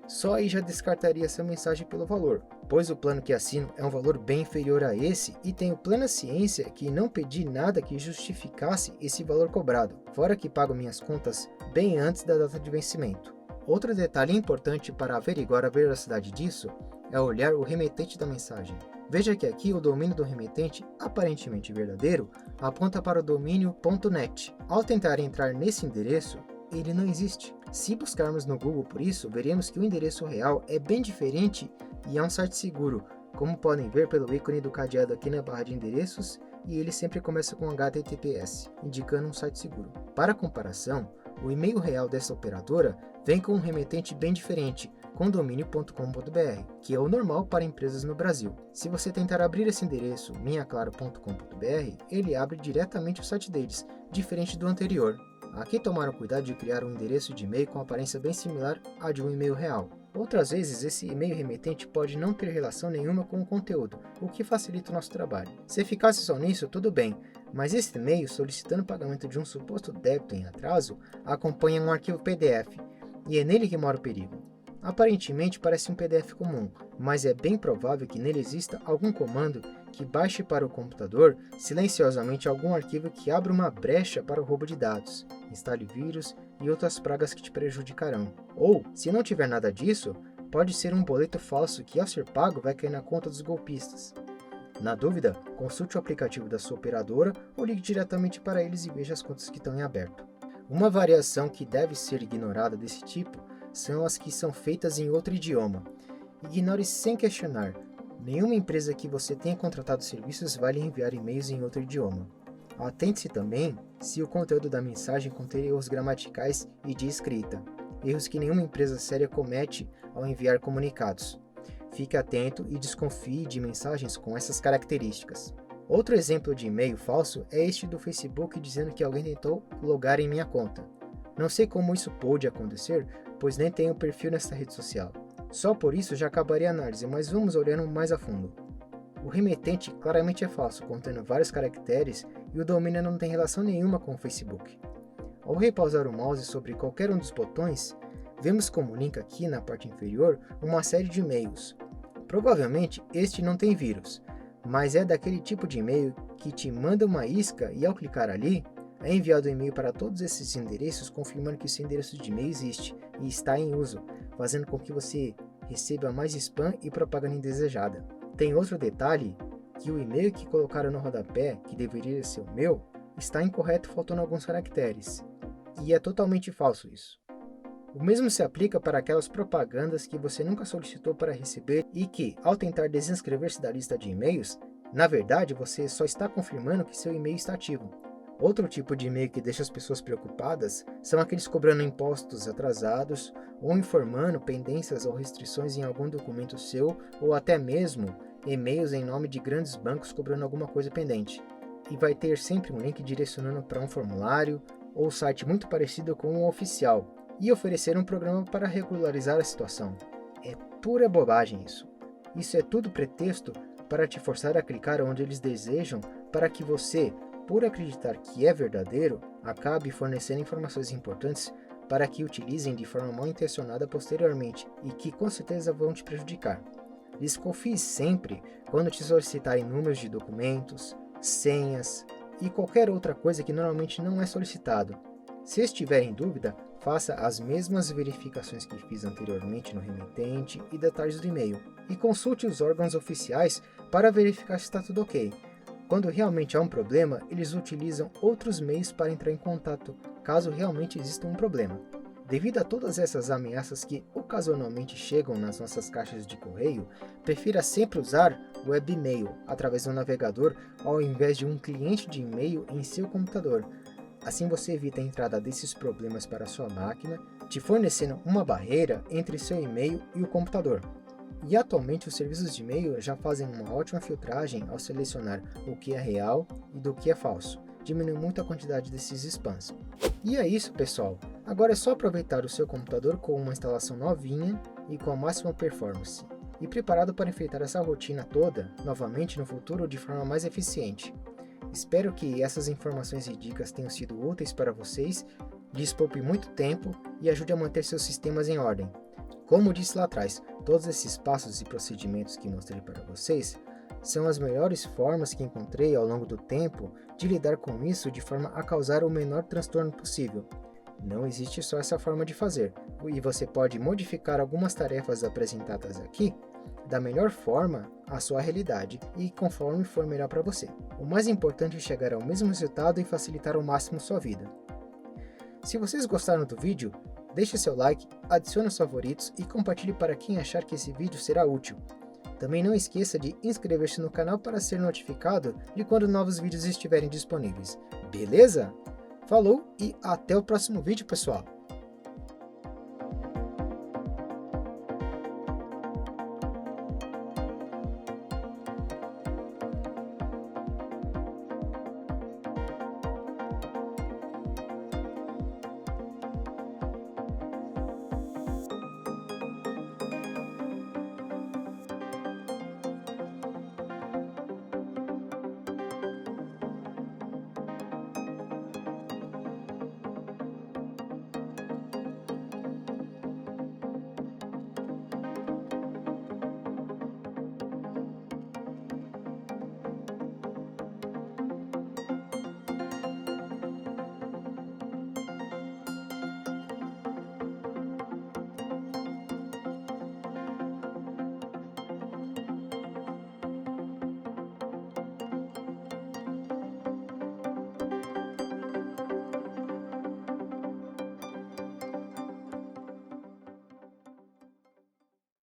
Speaker 1: Só aí já descartaria essa mensagem pelo valor, pois o plano que assino é um valor bem inferior a esse e tenho plena ciência que não pedi nada que justificasse esse valor cobrado, fora que pago minhas contas bem antes da data de vencimento. Outro detalhe importante para averiguar a veracidade disso é olhar o remetente da mensagem. Veja que aqui o domínio do remetente, aparentemente verdadeiro, aponta para o domínio .net. Ao tentar entrar nesse endereço, ele não existe. Se buscarmos no Google por isso, veremos que o endereço real é bem diferente e é um site seguro, como podem ver pelo ícone do cadeado aqui na barra de endereços, e ele sempre começa com HTTPS, indicando um site seguro. Para comparação, o e-mail real dessa operadora vem com um remetente bem diferente, com domínio.com.br, que é o normal para empresas no Brasil. Se você tentar abrir esse endereço, minhaclaro.com.br, ele abre diretamente o site deles, diferente do anterior. Aqui tomaram cuidado de criar um endereço de e-mail com aparência bem similar à de um e-mail real. Outras vezes, esse e-mail remetente pode não ter relação nenhuma com o conteúdo, o que facilita o nosso trabalho. Se ficasse só nisso, tudo bem, mas esse e-mail solicitando o pagamento de um suposto débito em atraso acompanha um arquivo PDF, e é nele que mora o perigo. Aparentemente parece um PDF comum, mas é bem provável que nele exista algum comando que baixe para o computador silenciosamente algum arquivo que abra uma brecha para o roubo de dados, instale vírus e outras pragas que te prejudicarão. Ou, se não tiver nada disso, pode ser um boleto falso que, ao ser pago, vai cair na conta dos golpistas. Na dúvida, consulte o aplicativo da sua operadora ou ligue diretamente para eles e veja as contas que estão em aberto. Uma variação que deve ser ignorada desse tipo são as que são feitas em outro idioma. Ignore sem questionar. Nenhuma empresa que você tenha contratado serviços vai lhe enviar e-mails em outro idioma. Atente-se também se o conteúdo da mensagem conter erros gramaticais e de escrita, erros que nenhuma empresa séria comete ao enviar comunicados. Fique atento e desconfie de mensagens com essas características. Outro exemplo de e-mail falso é este do Facebook dizendo que alguém tentou logar em minha conta. Não sei como isso pôde acontecer, pois nem tenho perfil nessa rede social. Só por isso já acabaria a análise, mas vamos olhando mais a fundo. O remetente claramente é falso, contendo vários caracteres e o domínio não tem relação nenhuma com o Facebook. Ao repousar o mouse sobre qualquer um dos botões, vemos como link aqui na parte inferior uma série de e-mails. Provavelmente este não tem vírus, mas é daquele tipo de e-mail que te manda uma isca e ao clicar ali, é enviado um e-mail para todos esses endereços confirmando que o seu endereço de e-mail existe e está em uso, fazendo com que você receba mais spam e propaganda indesejada. Tem outro detalhe, que o e-mail que colocaram no rodapé, que deveria ser o meu, está incorreto faltando alguns caracteres. E é totalmente falso isso. O mesmo se aplica para aquelas propagandas que você nunca solicitou para receber e que, ao tentar desinscrever-se da lista de e-mails, na verdade você só está confirmando que seu e-mail está ativo. Outro tipo de e-mail que deixa as pessoas preocupadas são aqueles cobrando impostos atrasados ou informando pendências ou restrições em algum documento seu ou até mesmo e-mails em nome de grandes bancos cobrando alguma coisa pendente. E vai ter sempre um link direcionando para um formulário ou site muito parecido com o oficial e oferecer um programa para regularizar a situação. É pura bobagem isso. Isso é tudo pretexto para te forçar a clicar onde eles desejam para que você, por acreditar que é verdadeiro, acabe fornecendo informações importantes para que utilizem de forma mal intencionada posteriormente e que com certeza vão te prejudicar. Desconfie sempre quando te solicitarem números de documentos, senhas e qualquer outra coisa que normalmente não é solicitado. Se estiver em dúvida, faça as mesmas verificações que fiz anteriormente no remetente e detalhes do e-mail, e consulte os órgãos oficiais para verificar se está tudo ok. Quando realmente há um problema, eles utilizam outros meios para entrar em contato, caso realmente exista um problema. Devido a todas essas ameaças que ocasionalmente chegam nas nossas caixas de correio, prefira sempre usar o webmail através do navegador ao invés de um cliente de e-mail em seu computador. Assim você evita a entrada desses problemas para a sua máquina, te fornecendo uma barreira entre seu e-mail e o computador. E atualmente os serviços de e-mail já fazem uma ótima filtragem ao selecionar o que é real e do que é falso. Diminui muito a quantidade desses spams. E é isso, pessoal. Agora é só aproveitar o seu computador com uma instalação novinha e com a máxima performance. E preparado para enfrentar essa rotina toda, novamente no futuro, de forma mais eficiente. Espero que essas informações e dicas tenham sido úteis para vocês, lhes poupe muito tempo e ajude a manter seus sistemas em ordem. Como disse lá atrás, todos esses passos e procedimentos que mostrei para vocês são as melhores formas que encontrei ao longo do tempo de lidar com isso de forma a causar o menor transtorno possível. Não existe só essa forma de fazer, e você pode modificar algumas tarefas apresentadas aqui da melhor forma à sua realidade e conforme for melhor para você. O mais importante é chegar ao mesmo resultado e facilitar ao máximo sua vida. Se vocês gostaram do vídeo, deixe seu like, adicione os favoritos e compartilhe para quem achar que esse vídeo será útil. Também não esqueça de inscrever-se no canal para ser notificado de quando novos vídeos estiverem disponíveis. Beleza? Falou e até o próximo vídeo, pessoal!